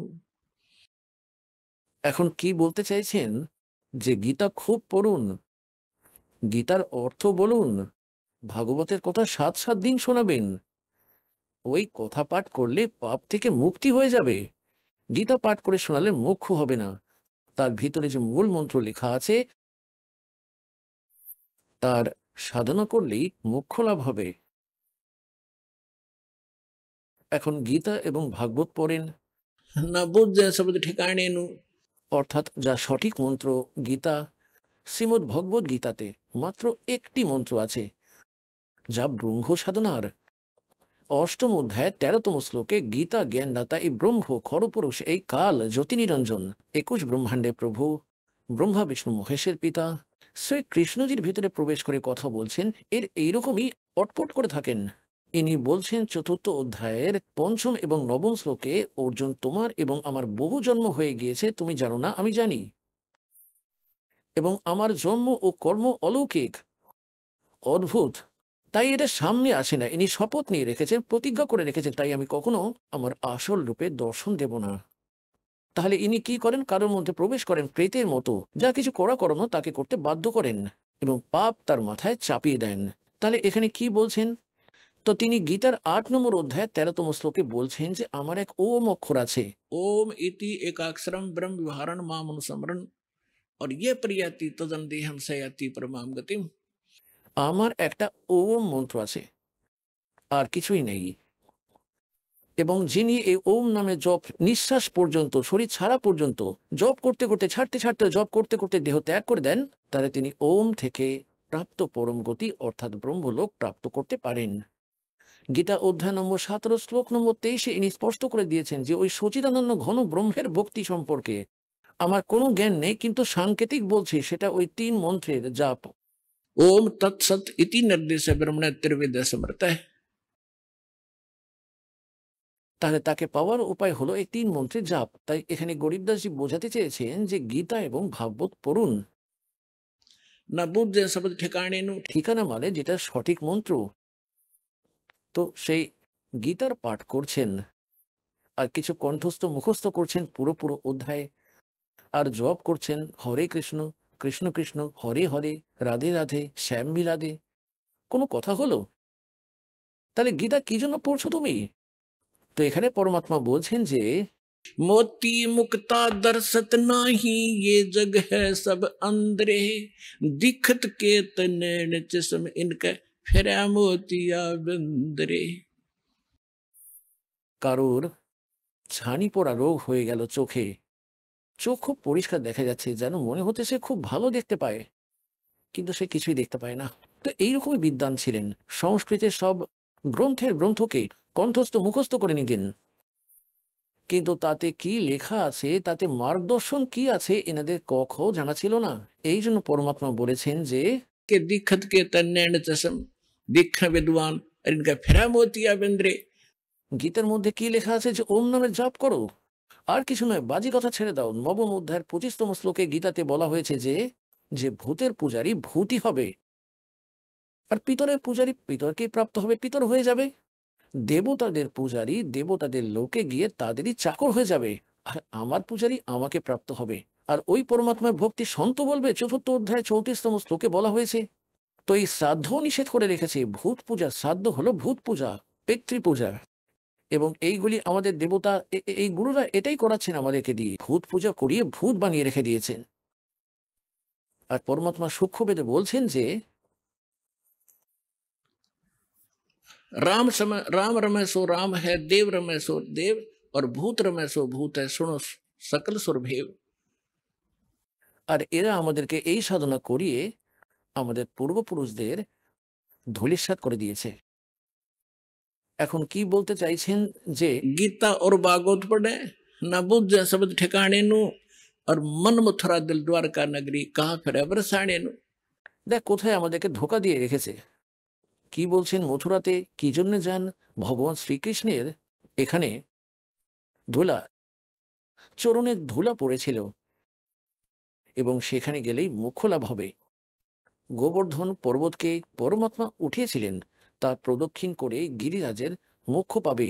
এখন কি বলতে চাইছেন? যে গীতা খুব পড়ুন, গীতার অর্থ বলুন, ভাগবতের কথা 7 দিন শোনাবেন। ওই কথা পাঠ করলে পাপ থেকে মুক্তি হয়ে যাবে। গীতা পাঠ করে শোনালে মোক্ষ হবে না। তার ভিতরে যে মূল মন্ত্র লেখা আছে তার সাধনা করলেই মোক্ষ লাভ হবে। এখন গীতা এবং ভাগবত পড়েন, না বুঝে শব্দ ঠিকানে নু, অর্থাৎ যা সঠিক মন্ত্র। গীতা, শ্রীমদ্ ভগবত গীতাতে মাত্র একটি মন্ত্র আছে যা ব্রহ্ম সাধনার। 8ম অধ্যায় 13তম শ্লোকে গীতা জ্ঞানদাতা এই ব্রহ্ম খরপুরুষ এই কাল জ্যোতি নিরঞ্জন 21 ব্রহ্মাণ্ডে প্রভু, ব্রহ্মা বিষ্ণু মহেশের পিতা শ্রীকৃষ্ণজির ভিতরে প্রবেশ করে কথা বলছেন। এর এইরকমই অটপট করে থাকেন। ইনি বলছেন 4র্থ অধ্যায়ের 5ম এবং 9ম শ্লোকে, অর্জুন, তোমার এবং আমার বহু জন্ম হয়ে গিয়েছে, তুমি জানো না, আমি জানি, এবং আমার জন্ম ও কর্ম অলৌকিক, অদ্ভুত, তাই এটা সামনে আসে না। ইনি শপথ নিয়ে রেখেছেন, প্রতিজ্ঞা করে রেখেছেন, তাই আমি কখনো আমার আসল রূপে দর্শন দেব না। তাহলে ইনি কি করেন? কারোর মধ্যে প্রবেশ করেন, প্রেতের মতো, যা কিছু করা করানো তাকে করতে বাধ্য করেন এবং পাপ তার মাথায় চাপিয়ে দেন। তাহলে এখানে কি বলছেন? তো তিনি গীতার 8 নম্বর অধ্যায় 13তম শ্লোকে বলছেন যে আমার এক ওম অক্ষর আছে, ওম ইতি একাক্ষরম ব্রহ্ম বিহারণ মাম অনুসমরণ और ये प्रियति तदन देहम सयाति परमाम गतिम। আমার একটা ওম মন্ত্র আছে, আর কিছুই নেই। এবং যিনি এই ওম নামে জপ নিঃশ্বাস পর্যন্ত, শরীর ছাড়া পর্যন্ত জপ করতে করতে, ছাড়তে ছাড়তে, জপ করতে করতে দেহ ত্যাগ করে দেন, তাহলে তিনি ওম থেকে প্রাপ্ত পরম গতি অর্থাৎ ব্রহ্মলোক প্রাপ্ত করতে পারেন। গীতা অধ্যায় নম্বর 17 শ্লোক নম্বর 23 ইনি স্পষ্ট করে দিয়েছেন যে ওই সচিদানন্দ ঘন ব্রহ্মের ভক্তি সম্পর্কে আমার কোনো জ্ঞান নেই, কিন্তু সাংকেতিক বলছি, সেটা ওই 3 মন্ত্রের জাপ। ওম তৎসৎ ইতি নির্দেশে ব্রহ্মণে ত্রিবেদে সমর্থ। তাহলে তাকে পাওয়ার উপায় হলো এই 3 মন্ত্রের জাপ। তাই এখানে গরিবদাসজি বোঝাতে চেয়েছেন যে গীতা এবং ভাগবত পড়ুন। না বুঝে শব্দ ঠিকানে নু, ঠিকানা মানে যেটা সঠিক মন্ত্র। তো সেই গীতার পাঠ করছেন আর কিছু কণ্ঠস্থ মুখস্থ করছেন পুরো অধ্যায়, আর জপ করছেন হরে কৃষ্ণ কৃষ্ণ কৃষ্ণ হরে হরে রাধে রাধে শ্যাম রাধে। কোনো কথা হলো? তাহলে গীতা কি জন্য পড়ছো তুমি? তো এখানে পরমাত্মা বলছেন যে मोती मुक्ता दर्शत नाही ये जग है सब अंदरे दिखत के तनैन चश्म इनके फेरा मोतिया बंदरे। কারোর ছানি পড়া রোগ হয়ে গেল চোখে, চোখ খুব পরিষ্কার দেখা যাচ্ছে, যেন মনে হতে সে খুব ভালো দেখতে পায়, কিন্তু সে কিছুই দেখতে পায় না। তো এইরকমই বিদ্বান ছিলেন, সংস্কৃতের সব গ্রন্থের গ্রন্থকে কণ্ঠস্থ মুখস্থ করে নিতেন, কিন্তু তাতে কি লেখা আছে, তাতে মার্গদর্শন কি আছে, এনাদের কখনো জানা ছিল না। এই জন্য পরমাত্মা বলেছেন যে কে দীক্ষত কে তন্নৈন চশম দীক্ষা বিদ্বান ইনকা ফেরা মোতিয়া বেন্দ্রে। গীতার মধ্যে কি লেখা আছে যে ওম নামের জাপ করো, আর কিছু নয়, বাজি কথা ছেড়ে দাও। 9ম অধ্যায়ের 25তম শ্লোকে গীতাতে বলা হয়েছে যে যে ভূতের পূজারী ভূতই হবে, আর পিতরের পূজারী পিতরকে প্রাপ্ত হবে, পিতর হয়ে যাবে। দেবতাদের পূজারী দেবতাদের লোকে গিয়ে তাদেরই চাকর হয়ে যাবে, আর আমার পূজারী আমাকে প্রাপ্ত হবে। আর ওই পরমাত্মার ভক্তি সন্ত বলবে। 4র্থ অধ্যায় 34তম শ্লোকে বলা হয়েছে। তো এই শ্রাদ্ধ নিষেধ করে রেখেছে। ভূত পূজা, শ্রাদ্ধ হলো ভূত পূজা, পিতৃ পূজা। এবং এইগুলি আমাদের দেবতা, এই গুরুরা এটাই করাচ্ছেন আমাদেরকে দিয়ে, ভূত পূজা করিয়ে ভূত বানিয়ে রেখে দিয়েছেন। আর পরমাত্মা সূক্ষ্মবেদে বলছেন যে राम रमय सो राम है, देव रमय सो देव, और भूत रमय सो भूत है, सुनो सकल सुरभेव। আর এরা আমাদেরকে এই সাধনা করিয়ে আমাদের পূর্বপুরুষদের ধূলিসাৎ করে দিয়েছে। এখন কি বলতে চাইছেন যে गीता और भागवत पढ़े ना बुझ शब्द ठिकाने नु, और मन मथुरा दिल द्वारका नगरी कहा फिर बरसाने नु। দেখ কোথায় আমাদেরকে ধোকা দিয়ে রেখেছে। কি বলছেন, মথুরাতে কি জন্য যান? ভগবান শ্রীকৃষ্ণের এখানে ধুলা, চরণের ধুলা পড়েছিল এবং সেখানে গেলেই মোক্ষ লাভ হবে। গোবর্ধন পর্বতকে পরমাত্মা উঠিয়েছিলেন, তা প্রদক্ষিণ করে গিরিরাজের মোক্ষ পাবে।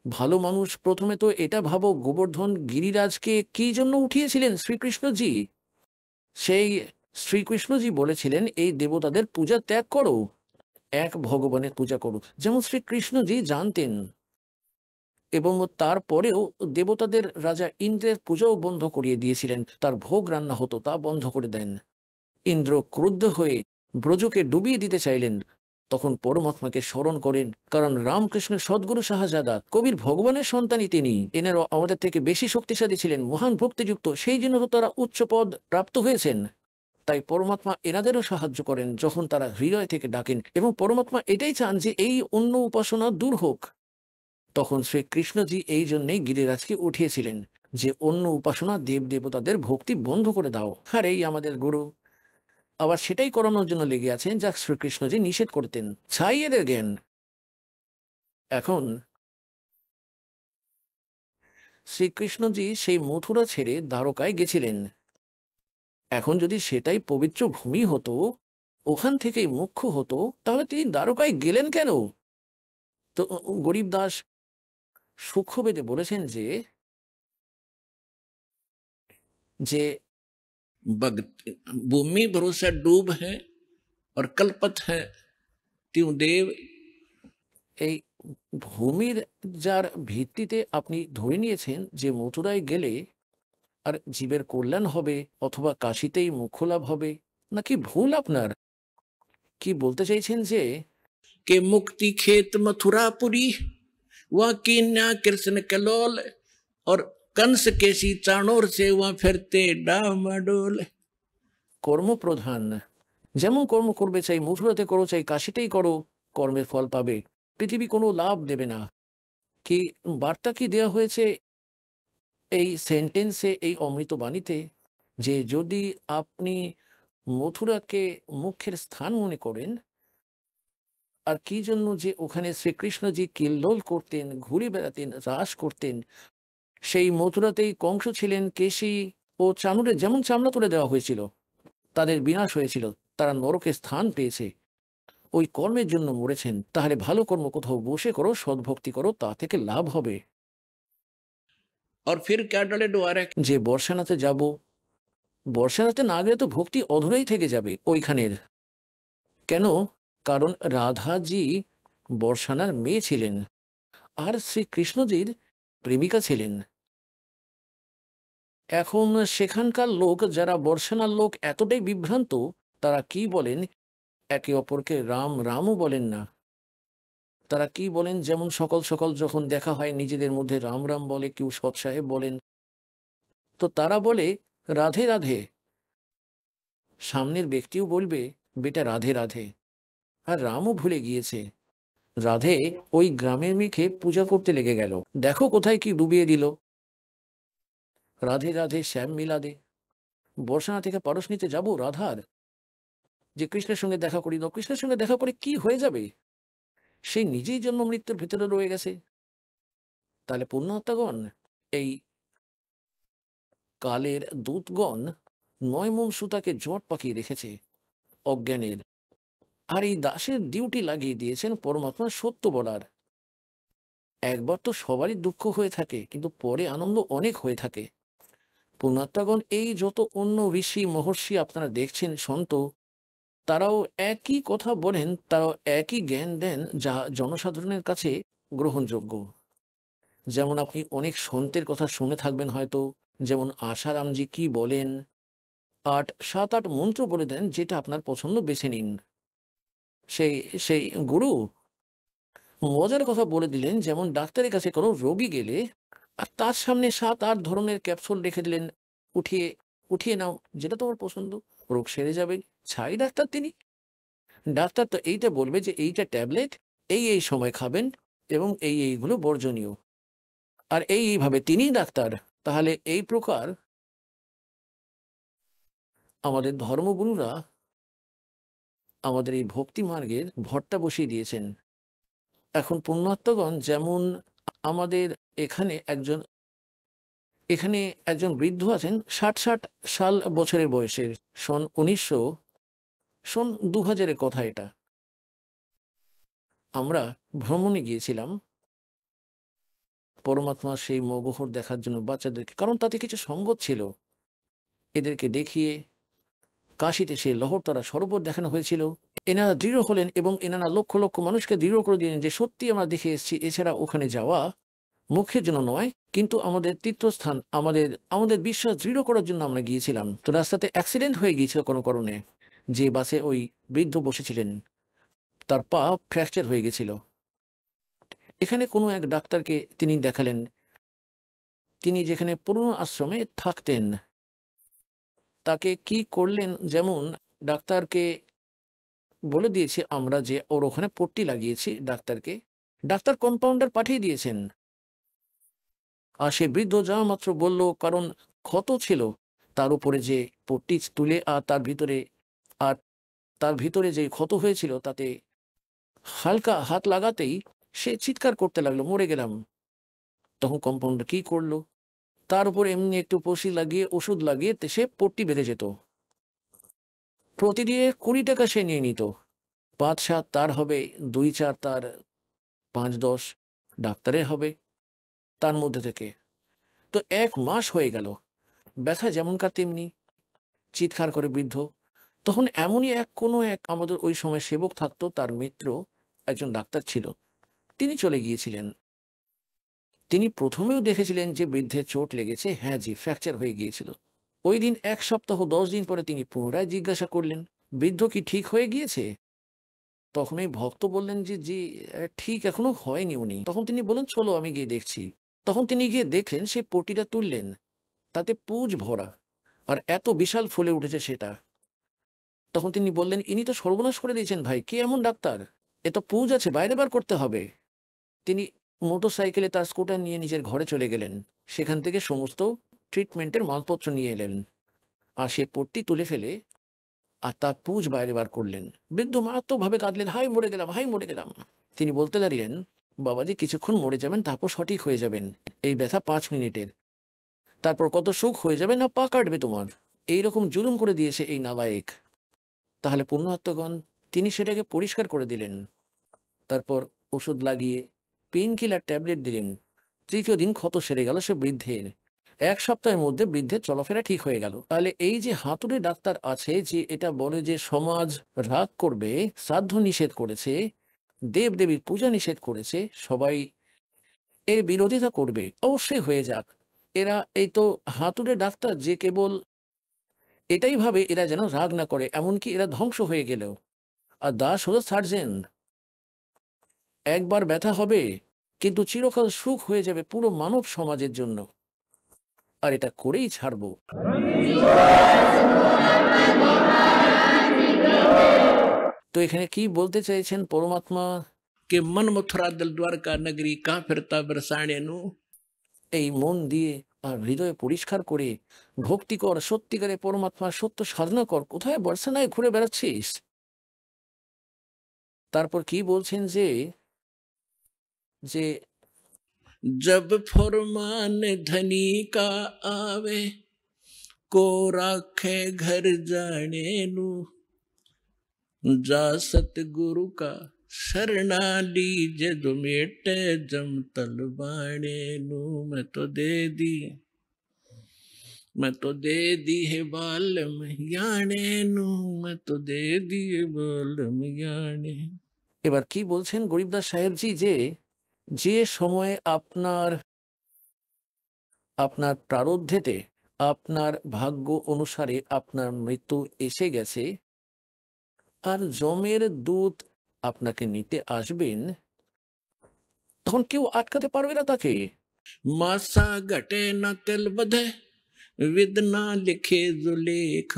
ভালো মানুষ প্রথমে তো এটা ভাবো, গোবর্ধন গিরিরাজকে কি জন্য উঠিয়েছিলেন? শ্রীকৃষ্ণজি, সেই শ্রীকৃষ্ণজি বলেছিলেন এই দেবতাদের পূজা ত্যাগ করো, এক ভগবানের পূজা করো, যেমন শ্রীকৃষ্ণজি জানতেন। এবং তারপরেও দেবতাদের রাজা ইন্দ্রের পূজাও বন্ধ করিয়ে দিয়েছিলেন, তার ভোগ রান্না হতো তা বন্ধ করে দেন। ইন্দ্র ক্রুদ্ধ হয়ে ব্রজকে ডুবিয়ে দিতে চাইলেন, তখন পরমাত্মাকে স্মরণ করেন, কারণ রামকৃষ্ণের সদ্গুরু শাহজাদা কবির ভগবানের সন্তানই তিনি। এনারও আমাদের থেকে বেশি শক্তিশালী ছিলেন, মহান ভক্তিযুক্ত, সেই জন্য তো তারা উচ্চ পদ প্রাপ্ত হয়েছেন। তাই পরমাত্মা এনাদেরও সাহায্য করেন যখন তারা হৃদয় থেকে ডাকেন, এবং পরমাত্মা এটাই চান যে এই অন্য উপাসনা দূর হোক। তখন শ্রীকৃষ্ণজি এই জন্যই গিরিরাজকে উঠিয়েছিলেন যে অন্য উপাসনা দেব দেবতাদের ভক্তি বন্ধ করে দাও। আর এই আমাদের গুরু আবার সেটাই করানোর জন্য লেগে আছেন যা শ্রীকৃষ্ণজি নিষেধ করতেন, ছাই এদের জ্ঞান। এখন শ্রীকৃষ্ণজি সেই মথুরা ছেড়ে দ্বারকায় গেছিলেন। এখন যদি সেটাই পবিত্র ভূমি হতো, ওখান থেকেই মুখ্য হতো, তাহলে তিনি দ্বারকায় গেলেন কেন? তো গরিব দাস সূক্ষ্মবেদে বলেছেন যে যে भूमि भरोसा डूब है और कल्पत है त्यों देव। এই ভূমির যার ভিত্তিতে আপনি ধরে নিয়েছেন যে মথুরায় গেলে আর জীবের কল্যাণ হবে অথবা কাশীতেই মোক্ষ লাভ হবে, নাকি ভুল আপনার? কি বলতে চাইছেন যে के मुक्ति खेत मथुरापुरी वह कीन्या कृष्ण कलोल और कंस केसी चाणोर से वह फिरते डामाडोल। কর্মপ্রধান, যেমন কর্ম করবে, চাই মথুরাতে করো চাই কাশীতেই করো, কর্মের ফল পাবে, পৃথিবী কোনো লাভ দেবে না। কি বার্তা কি দেওয়া হয়েছে এই সেন্টেন্সে, এই অমৃত বাণীতে, যে যদি আপনি মথুরাকে মুখ্যের স্থান মনে করেন, আর কি জন্য যে ওখানে শ্রীকৃষ্ণজি কিল্লোল করতেন, ঘুরে বেড়াতেন, রাস করতেন, সেই মথুরাতেই কংস ছিলেন, কেশী ও চাণুরের যেমন চামড়া তুলে দেওয়া হয়েছিল, তাদের বিনাশ হয়েছিল, তারা নরকে স্থান পেয়েছে, ওই কর্মের জন্য মরেছেন। তাহলে ভালো কর্ম কোথাও বসে করো, সদ্ভক্তি করো, তা থেকে লাভ হবে। আর ফির ক্যা ডালে ডোয়ারে, যে বর্ষানাতে যাব, বর্ষানাতে না গেলে তো ভক্তি অধুরাই থেকে যাবে ওইখানের। কেন? কারণ রাধাজি বর্ষানার মেয়ে ছিলেন আর শ্রীকৃষ্ণজির প্রেমিকা ছিলেন। এখন সেখানকার লোক যারা বর্ষানার লোক এতটাই বিভ্রান্ত, তারা কি বলেন, একে অপরকে রাম রামও বলেন না। তারা কি বলেন, যেমন সকাল সকাল যখন দেখা হয় নিজেদের মধ্যে রাম রাম বলে, কেউ সৎ সাহেব বলেন, তো তারা বলে রাধে রাধে, সামনের ব্যক্তিও বলবে বেটা রাধে রাধে, আর রামও ভুলে গিয়েছে। রাধে ওই গ্রামের মেয়েকে পূজা করতে লেগে গেল, দেখো কোথায় কি ডুবিয়ে দিল। রাধে রাধে শ্যাম মিলাদে, বর্ষানা থেকে পরশ নিতে যাবো রাধার, যে কৃষ্ণের সঙ্গে দেখা করি না, কৃষ্ণের সঙ্গে দেখা করে কি হয়ে যাবে, সে নিজেই জন্ম মৃত্যুর ভেতরে রয়ে গেছে। তাহলে পুণ্যাত্মাগণ, এই কালের দূতগণ 9 মন সুতাকে জট পাকিয়ে রেখেছে অজ্ঞানের, আর এই দাসের ডিউটি লাগিয়ে দিয়েছেন পরমাত্মার সত্য বলার। একবার তো সবারই দুঃখ হয়ে থাকে, কিন্তু পরে আনন্দ অনেক হয়ে থাকে। পুণ্যাত্মাগণ, এই যত অন্য ঋষি মহর্ষি আপনারা দেখছেন, সন্ত, তারাও একই কথা বলেন, তারাও একই জ্ঞান দেন, যা জনসাধারণের কাছে গ্রহণযোগ্য। যেমন আপনি অনেক সন্তের কথা শুনে থাকবেন হয়তো, যেমন আশারামজি কি বলেন, 7-8 মন্ত্র বলে দেন, যেটা আপনার পছন্দ বেছে নিন। সেই সেই গুরু মজার কথা বলে দিলেন, যেমন ডাক্তারের কাছে কোনো রোগী গেলে আর তার সামনে 7-8 ধরনের ক্যাপসুল রেখে দিলেন, উঠিয়ে উঠিয়ে নাও, যেটা তোমার পছন্দ, রোগ সেরে যাবে। ছাই ডাক্তার তিনি। ডাক্তার তো এইটা বলবে যে এইটা ট্যাবলেট, এই সময় খাবেন এবং এইগুলো বর্জনীয়। আর এইভাবে তিনিই ডাক্তার। তাহলে এই প্রকার আমাদের ধর্মগুরুরা আমাদের এই ভক্তি মার্গের ভরটা বসিয়ে দিয়েছেন। এখন পুণ্যাত্মগণ, যেমন আমাদের এখানে একজন এখানে একজন বৃদ্ধ আছেন, 60 সাল বছরের বয়সের, সন 2000-এর কথা এটা। আমরা ভ্রমণে গিয়েছিলাম পরমাত্মার সেই মগহর দেখার জন্য বাচ্চাদেরকে, কারণ তাতে কিছু সঙ্গত ছিল। এদেরকে দেখিয়ে কাশীতে সেই লহরতরা সরোবর দেখানো হয়েছিল। এনারা দৃঢ় হলেন এবং এনারা লক্ষ লক্ষ মানুষকে দৃঢ় করে দিলেন যে সত্যি আমরা দেখে এসেছি। এছাড়া ওখানে যাওয়া মুখের জন্য নয়, কিন্তু আমাদের তীর্থস্থান, আমাদের বিশ্বাস দৃঢ় করার জন্য আমরা গিয়েছিলাম। তো রাস্তাতে অ্যাক্সিডেন্ট হয়ে গিয়েছিল কোনো কারণে। যে বাসে ওই বৃদ্ধ বসেছিলেন তার পা ফ্র্যাকচার হয়ে গেছিল। এখানে কোনো এক ডাক্তারকে তিনি দেখালেন, তিনি যেখানে পুরনো আশ্রমে থাকতেন। তাকে কি করলেন, যেমন ডাক্তারকে বলে দিয়েছে আমরা যে ওর ওখানে পট্টি লাগিয়েছি। ডাক্তার কম্পাউন্ডার পাঠিয়ে দিয়েছেন। আর সে বৃদ্ধ যাওয়া মাত্র বলল, কারণ ক্ষত ছিল তার উপরে যে পট্টি তুলে, আর তার ভিতরে যে ক্ষত হয়েছিল তাতে হালকা হাত লাগাতেই সে চিৎকার করতে লাগলো, মরে গেলাম। তখন কম্পাউন্ডার কি করলো, তার উপর এমনি একটু পশি লাগিয়ে ওষুধ লাগিয়ে সে পট্টি বেঁধে যেত। প্রতিদিন 20 টাকা সে নিয়ে নিত। 5-7 তার হবে, 2-4 তার, 5-10 ডাক্তারের হবে তার মধ্যে থেকে। তো 1 মাস হয়ে গেল, ব্যথা যেমনকার তেমনি, চিৎকার করে বৃদ্ধ। তখন এমনই কোনো এক আমাদের ওই সময় সেবক থাকতো, তার মিত্র একজন ডাক্তার ছিল, তিনি চলে গিয়েছিলেন। তিনি প্রথমেও দেখেছিলেন যে বৃদ্ধের চোট লেগেছে, হ্যাঁ জি, ফ্র্যাকচার হয়ে গিয়েছিল। ওই দিন 1 সপ্তাহ 10 দিন পরে তিনি পুনরায় জিজ্ঞাসা করলেন, বৃদ্ধ কি ঠিক হয়ে গিয়েছে? তখন এই ভক্ত বললেন যে জি, ঠিক এখনো হয়নি উনি। তখন তিনি বললেন, চলো আমি গিয়ে দেখছি। তখন তিনি গিয়ে দেখলেন, সেই পটিটা তুললেন, তাতে পুঁজ ভরা, আর এত বিশাল ফুলে উঠেছে সেটা। তখন তিনি বললেন, ইনি তো সর্বনাশ করে দিয়েছেন ভাই, কে এমন ডাক্তার, এ তো পুঁজ আছে, বাইরে বার করতে হবে। তিনি মোটর সাইকেলে তার স্কুটার নিয়ে নিজের ঘরে চলে গেলেন, সেখান থেকে সমস্ত ট্রিটমেন্টের মালপত্র নিয়ে এলেন, আর সে পট্টি তুলে ফেলে আর তার পুঁজ বাইরে বার করলেন। বৃদ্ধ মারাত্মকভাবে কাঁদলেন, হাই মরে গেলাম, হাই মরে গেলাম। তিনি বলতে লাগলেন, বাবাজি কিছুক্ষণ মরে যাবেন, তারপর সঠিক হয়ে যাবেন। এই ব্যথা 5 মিনিটের, তারপর কত সুখ হয়ে যাবে, না পা কাটবে তোমার। এইরকম জুলুম করে দিয়েছে এই নালায়েক। তাহলে পুণ্যাত্মগণ, তিনি সেটাকে পরিষ্কার করে দিলেন। তারপর ওষুধ লাগিয়ে পেইন কিলার ট্যাবলেট দিলেন। 3য় দিন ক্ষত সেরে গেল সে বৃদ্ধের। 1 সপ্তাহের মধ্যে বৃদ্ধের চলাফেরা ঠিক হয়ে গেল। তাহলে এই যে হাতুড়ে ডাক্তার আছে, যে এটা বলে যে সমাজ রাগ করবে, শ্রাদ্ধ নিষেধ করেছে, দেব দেবীর পূজা নিষেধ করেছে, সবাই এর বিরোধিতা করবে, অবশ্যই হয়ে যাক। এরা এই তো হাতুড়ে ডাক্তার, যে কেবল এটাই ভাবে এরা যেন রাগ না করে, এমনকি এরা ধ্বংস হয়ে গেলেও। আর দাস হলো সার্জেন, একবার ব্যথা হবে কিন্তু চিরকাল সুখ হয়ে যাবে পুরো মানব সমাজের জন্য, আর এটা করেই ছাড়বো। তো এখানে কি বলতে চাইছেন পরমাত্মা? कि मन मथुरा दिल द्वारका नगरी का फिरता बरसाने नु। এই মন দিয়ে আর হৃদয়ে পরিষ্কার করে ভক্তি কর, সত্যিকারে পরমাত্মার সত্য সাধনা কর। কোথায় বর্ষানায় ঘুরে বেড়াচ্ছিস? তারপর কি বলছেন যে যে जब फरमान धनी का आवे को राखे घर जाने नु। जा सतगुरु का शरणा लीजे जो मेटे जम तलवाने नु। मैं तो दे दी है बालम याने नु। मैं तो दे दी है बालम याने। এবার কি বলছেন গরিবদাস সাহেবজি, যে যে সময়ে আপনার আপনার প্রারব্ধেতে, আপনার ভাগ্য অনুসারে আপনার মৃত্যু এসে গেছে, আর যমের দূত আপনাকে নিতে আসবেন, তখন কেউ আটকাতে পারবে না তাকে। मासा घटे न तिल बधे विद ना लिखे जो लेख।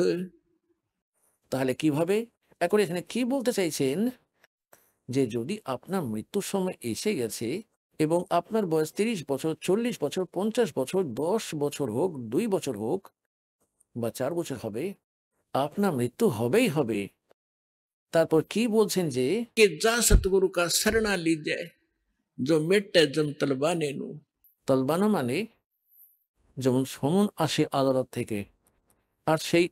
তাহলে কিভাবে? এখন এখানে কি বলতে চাইছেন যে যদি আপনার মৃত্যুর সময় এসে গেছে এবং আপনার বয়স 30 বছর, 40 বছর, 50 বছর, 10 বছর হোক, 2 বছর হোক বা 4 বছর হবে, আপনার মৃত্যু হবেই হবে। তারপর কি বলছেন যে कि जा सतगुरु का शरणा लीजिए जो मिटे जम तलबाने नु। তলবানা মানে যেমন সমন আসে আদালত থেকে, আর সেই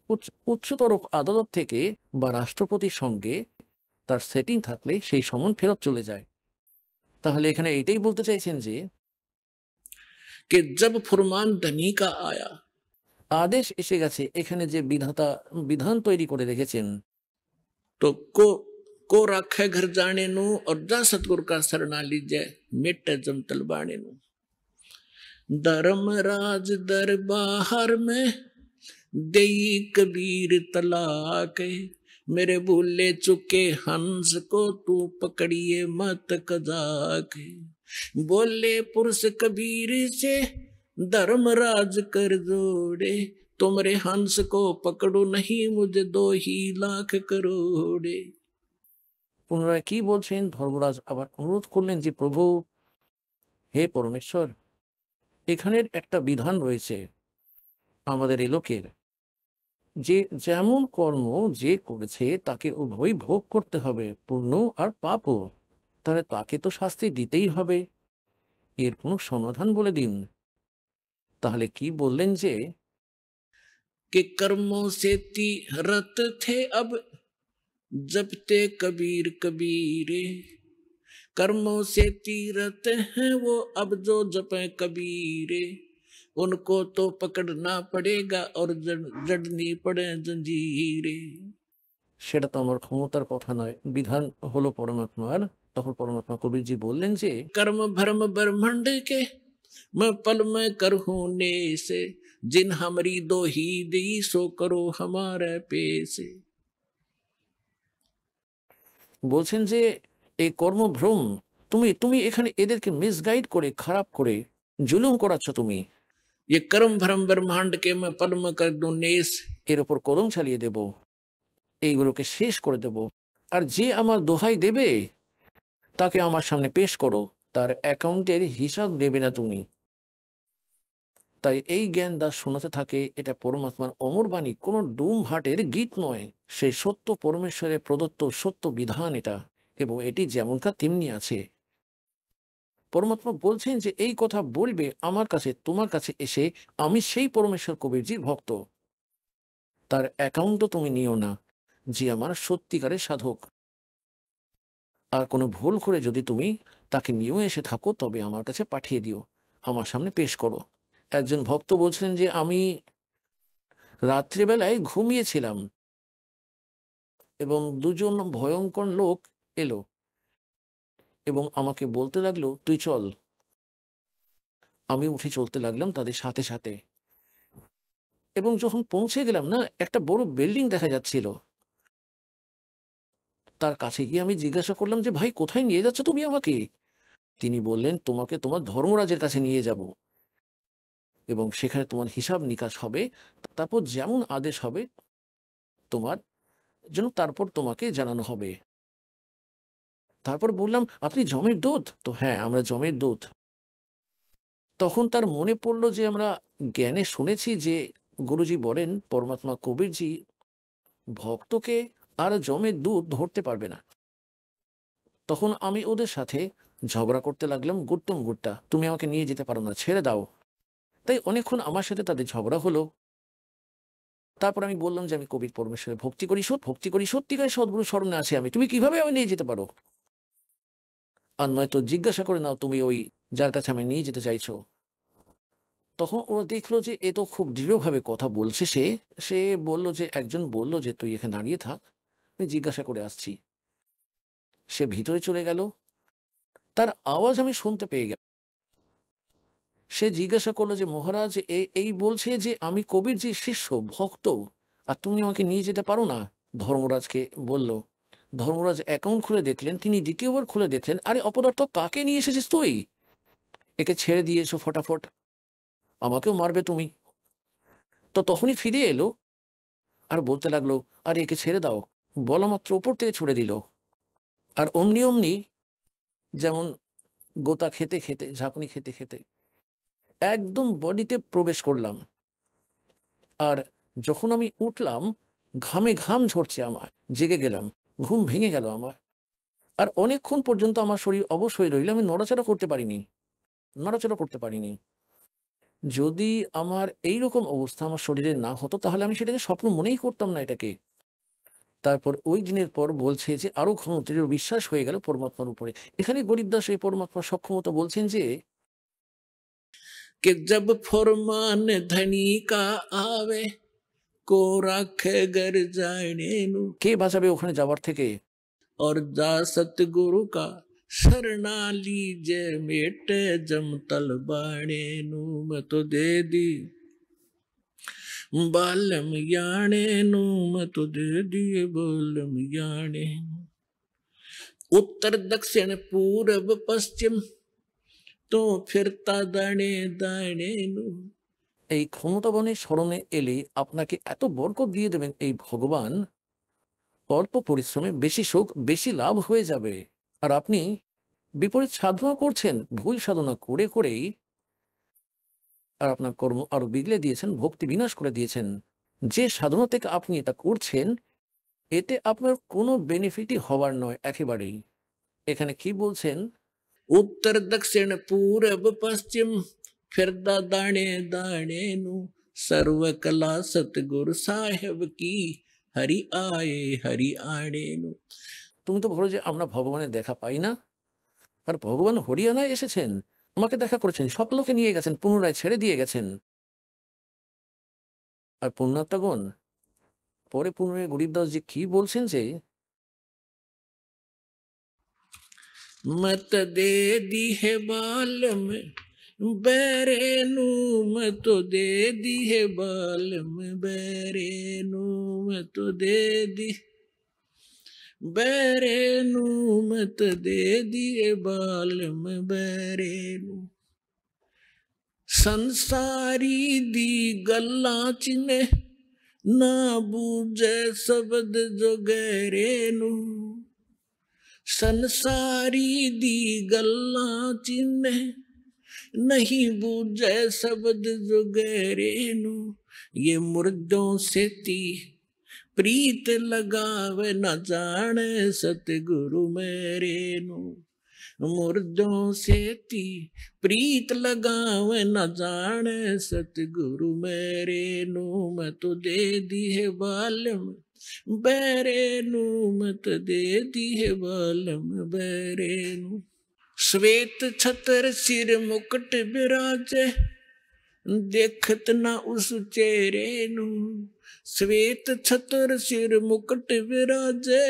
উচ্চতর আদালত থেকে বা রাষ্ট্রপতির সঙ্গে তার সেটিং থাকলে সেই সমন ফেরত চলে যায়। তাহলে এখানে এটাই বলতে চাইছেন যে कि जब फुरमान धनी का आया আদেশ এসে গেছে, এখানে যে বিধাতা বিধান তৈরি করে রেখেছেন, तो को रखे घर जाने नु और जा सतगुरु का शरणा लीजिए मिटे जम तलबाने नु। धर्मराज दरबार में देई कबीर तलाक, मेरे भूले चुके हंस को तू पकड़िए मत कजाक। बोले पुरुष कबीर से धर्मराज कर जोड़े, तुमरे हंस को पकड़ो नहीं मुझे 2 लाख करोड़े। পুনরায় কি বলছেন? ধর্মরাজ আবার অনুরোধ করলেন যে প্রভু, হে পরমেশ্বর, এখানের একটা বিধান রয়েছে আমাদের এই লোকের, যে যেমন কর্ম যে করেছে তাকে উভয় ভোগ করতে হবে, পুণ্য আর পাপও। তাহলে তাকে তো শাস্তি দিতেই হবে, এর কোনো সমাধান বলে দিন। তাহলে কি বললেন যে कि कर्मों से तीरथ थे अब जपते कबीर कबीरे। कर्मों से तीरथ हैं वो अब जो जपे कबीरे, उनको तो पकड़ना पड़ेगा और जड़नी पड़े जंजीरे। সেটা তো আমার ক্ষমতার কথা নয়, বিধান হলো পরমাত্মার। তখন পরমাত্মা কবিরজি বললেন যে कर्म भरम ब्रह्मांड के मैं पल में करहूं ने से, जिन हमारी 2 ही दी सो करो हमारे पेसे। বলছেন যে এই কর্মভ্রম, তুমি তুমি এখানে এদেরকে মিসগাইড করে, খারাপ করে, জুলুম করাচ্ছ তুমি। ये कर्म भरम ब्रह्मांड के मैं पल में कर दूं नेस। এর ওপর কলম চালিয়ে দেব, এইগুলোকে শেষ করে দেব। আর যে আমার দোহাই দেবে তাকে আমার সামনে পেশ করো, তার অ্যাকাউন্টের হিসাব দেবে না তুমি। তাই এই জ্ঞান দাস শোনাতে থাকে, এটা পরমাত্মার অমর বাণী, কোনো ডুম হাটের গীত নয়। সেই সত্য পরমেশ্বরের প্রদত্ত সত্য বিধান এটা, এবং এটি যেমনকার তেমনি আছে। পরমাত্মা বলছেন যে এই কথা বলবে আমার কাছে, তোমার কাছে এসে, আমি সেই পরমেশ্বর কবিরজির ভক্ত, তার অ্যাকাউন্টও তুমি নিও না, যে আমার সত্যিকারের সাধক। আর কোনো ভুল করে যদি তুমি তাকে নিয়েও এসে থাকো, তবে আমার কাছে পাঠিয়ে দিও, আমার সামনে পেশ করো। একজন ভক্ত বলছিলেন যে আমি রাত্রিবেলায় ঘুমিয়েছিলাম এবং 2জন ভয়ঙ্কর লোক এলো এবং আমাকে বলতে লাগলো তুই চল। আমি উঠে চলতে লাগলাম তাদের সাথে সাথে, এবং যখন পৌঁছে গেলাম না, একটা বড় বিল্ডিং দেখা যাচ্ছিল। তার কাছে গিয়ে আমি জিজ্ঞাসা করলাম যে ভাই, কোথায় নিয়ে যাচ্ছ তুমি আমাকে? তিনি বললেন, তোমাকে তোমার ধর্মরাজের কাছে নিয়ে যাব এবং সেখানে তোমার হিসাব নিকাশ হবে, তারপর যেমন আদেশ হবে তোমার জন্য তারপর তোমাকে জানানো হবে। তারপর বললাম, আপনি জমের দূত তো? হ্যাঁ, আমরা জমের দূত। তখন তার মনে পড়লো যে আমরা জ্ঞানে শুনেছি যে গুরুজি বলেন পরমাত্মা কবিরজি ভক্তকে আর জমের দূত ধরতে পারবে না। তখন আমি ওদের সাথে ঝগড়া করতে লাগলাম, গুট্টুম গুট্টা, তুমি আমাকে নিয়ে যেতে পারো না, ছেড়ে দাও। তাই অনেকক্ষণ আমার সাথে তাদের ঝগড়া হলো। তারপর আমি বললাম যে আমি কবির পরমেশ্বরের ভক্তি করি, সত্যিকারের সদ্গুরু স্মরণে আছি আমি, তুমি কিভাবে আমি নিয়ে যেতে পারো? আর নয়তো জিজ্ঞাসা করে নাও তুমি ওই যার কাছে আমি নিয়ে যেতে চাইছো। তখন ওরা দেখলো যে এ তো খুব দৃঢ়ভাবে কথা বলছে। সে বলল যে, একজন বলল যে তুই এখানে দাঁড়িয়ে থাক, আমি জিজ্ঞাসা করে আসছি। সে ভিতরে চলে গেল, তার আওয়াজ আমি শুনতে পেয়ে গেলাম। সে জিজ্ঞাসা করলো যে মহারাজ এই বলছে যে আমি কবিরজির শিষ্য ভক্ত, আর তুমি আমাকে নিয়ে যেতে পারো না? ধর্মরাজকে বলল। ধর্মরাজ অ্যাকাউন্ট খুলে দেখলেন, তিনি দ্বিতীয়বার খুলে দেখলেন, আরে অপদার্থ, কাকে নিয়ে এসেছিস তুই? একে ছেড়ে দিয়েছো ফটাফট, আমাকেও মারবে তুমি। তো তখনই ফিরে এলো আর বলতে লাগলো, আরে একে ছেড়ে দাও। বলা মাত্র উপর থেকে ছুড়ে দিল। আর অমনি অমনি যেমন গোতা খেতে খেতে, ঝাঁকুনি খেতে খেতে একদম বডিতে প্রবেশ করলাম। আর যখন আমি উঠলাম, ঘামে ঘাম ঝরছে আমার, জেগে গেলাম, ঘুম ভেঙে গেল আমার। আর অনেকক্ষণ পর্যন্ত আমার শরীর অবশ হয়ে রইল, আমি নড়াচড়া করতে পারিনি। যদি আমার এইরকম অবস্থা আমার শরীরে না হতো, তাহলে আমি সেটাকে স্বপ্ন মনেই করতাম না এটাকে। তারপর ওই দিনের পর বলছে যে আরো ঘন দৃঢ় বিশ্বাস হয়ে গেল পরমাত্মার উপরে। এখানে গরিবদাস এই পরমাত্মার সক্ষমতা বলছেন যে कि जब फरमान धनी का आवे को राखे घर जाने नु, কে বাঁচাবে ওখানে যাওয়ার থেকে। और जा सतगुरु का शरणा लीजे मेटे जम तल बाणे नु, मैं तो दे दी बालम याने नु, मैं तो दे दिए बालम याने। उत्तर दक्षिण पूरब पश्चिम तो फिरता दाने दाने नु। এই ক্ষমতাবানের স্মরণে এলে আপনাকে এত বরকত দিয়ে দেবেন এই ভগবান, অল্প পরিশ্রমে বেশি সুখ, বেশি লাভ হয়ে যাবে। আর আপনি বিপরীত সাধনা করছেন, ভুল সাধনা করে করেই আর আপনার কর্ম আরো বিগড়ে দিয়েছেন, ভক্তি বিনাশ করে দিয়েছেন। যে সাধনা থেকে আপনি এটা করছেন, এতে আপনার কোনো বেনিফিটই হবার নয় একেবারেই। এখানে কি বলছেন? उत्तर दक्षिण पूरब पश्चिम फिरदा दाने दाने नु, सर्व कला सतगुरु साहेब की हरि आणे नु। তুমি তো বলো যে আমরা ভগবানের দেখা পাই না, আর ভগবান হরিয়ানায় এসেছেন, আমাকে দেখা করেছেন, সব লোকে নিয়ে গেছেন, পুনরায় ছেড়ে দিয়ে গেছেন। আর পুণ্যাত্মাগণ পরে পুনরায় গরিবদাস জি কি বলছেন যে मत दे दी है बालम बैरे नु, मैं तो दे दी है बालम बैरे नु, मैं तो दे दी बैरे नु, मैं तो दे दी है बालम बैरे नु। संसारी दी गल्ला चिने ना बूझे शब्द जो गहरे नु, संसारी दी गल्ला चिन्ह नहीं बूझे शब्द जो गहरे नु। ये मुर्दों से ती प्रीत लगावे न जाने सतगुरु मेरे नु। मुर्दों से ती प्रीत लगावे न जाने सतगुरु मेरे नु, मैं तो दे दी है बालम बैरे नु, मत दे दी है बालम बैरे नु। श्वेत छतर सिर मुकुट विराजे देखत ना उस चेहरे नु। श्वेत छतर सिर मुकुट विराजे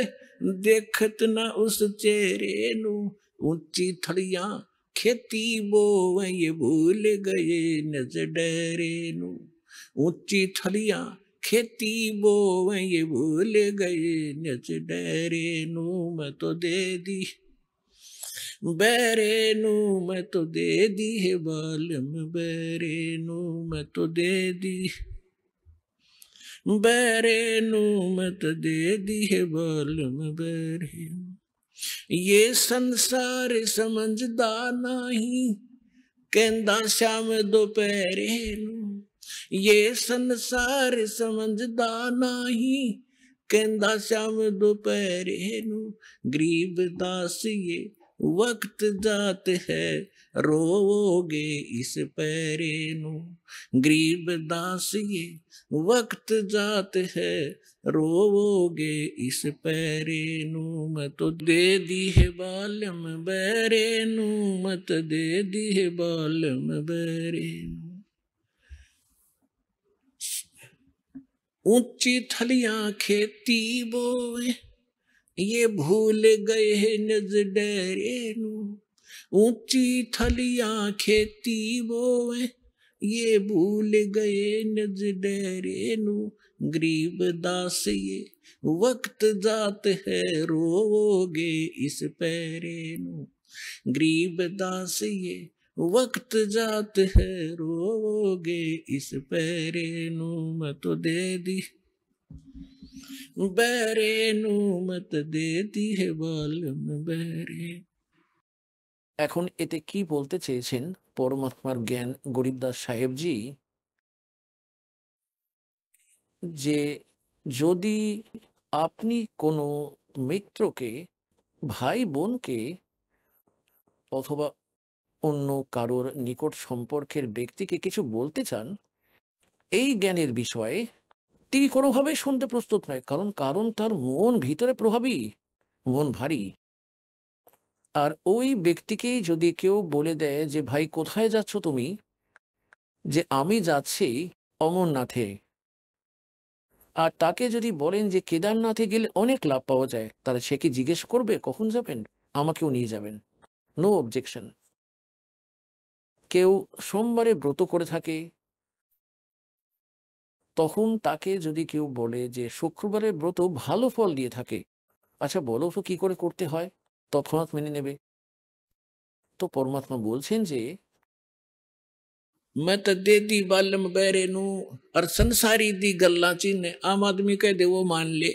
देखत ना उस चेहरे नु। ऊंची थड़ियां खेती बोवे ये भूल गए नज डरे नु। ऊंची थड़ियां खेती बोवे ये भूल गए नच डरे नु, मैं तो दे दी बैरे नु, मैं तो दे दी है बालम बैरे नु, मैं तो दे दी बैरे नु, मैं तो दे दी है बालम बैरे। ये संसार समझदा नहीं कहंदा श्याम दोपहरे नु। ये संसार समझदा नहीं कहंदा श्याम दोपहरे नु। गरीब दास ये वक्त जात है रोओगे इस पैरे नु। गरीब दास ये वक्त जात है रोओगे इस पैरे नु, मैं तो दे दी है बालम बैरे नु, मत दे दी है बालम बैरे नु। ऊंची थलियां खेती बोए ये भूल गए नज डरे नु। ऊंची थलियां खेती बोवे ये भूल गए निज डेरे नु गरीब दास ये वक्त जात है रोगे इस पैरे नु गरीब दास ये वक्त जात है रोगे इस पैरे नु मत दे दी बैरे नु मत देती है बालम बैरे। এখন এতে কি বলতে চেয়েছেন পরমাত্মার জ্ঞান গরিবদাস সাহেবজি, যে যদি আপনি কোনো মিত্রকে, ভাই বোনকে অথবা অন্য কারোর নিকট সম্পর্কের ব্যক্তিকে কিছু বলতে চান, এই জ্ঞানের বিষয়ে তিনি কোনোভাবে শুনতে প্রস্তুত নয়, কারণ তার মন ভিতরে প্রভাবী, মন ভারী। আর ওই ব্যক্তিকে যদি কেউ বলে দেয় যে ভাই কোথায় যাচ্ছ তুমি, যে আমি যাচ্ছি অমরনাথে, আর তাকে যদি বলেন যে কেদারনাথে গেলে অনেক লাভ পাওয়া যায়, তাহলে সে কি জিজ্ঞেস করবে কখন যাবেন? আমাকেও নিয়ে যাবেন, নো অবজেকশন। কেউ সোমবারে ব্রত করে থাকে, তখন তাকে যদি কেউ বলে যে শুক্রবারের ব্রত ভালো ফল দিয়ে থাকে, আচ্ছা বলো তো কি করে করতে হয়, তৎক্ষণাৎ মেনে নেবে। তো পরমাত্মা বলছেন যে मैं तो दे दी बालम बैरे नू और संसारी दी गल्ला चीने आम आदमी कह दे वो मान ले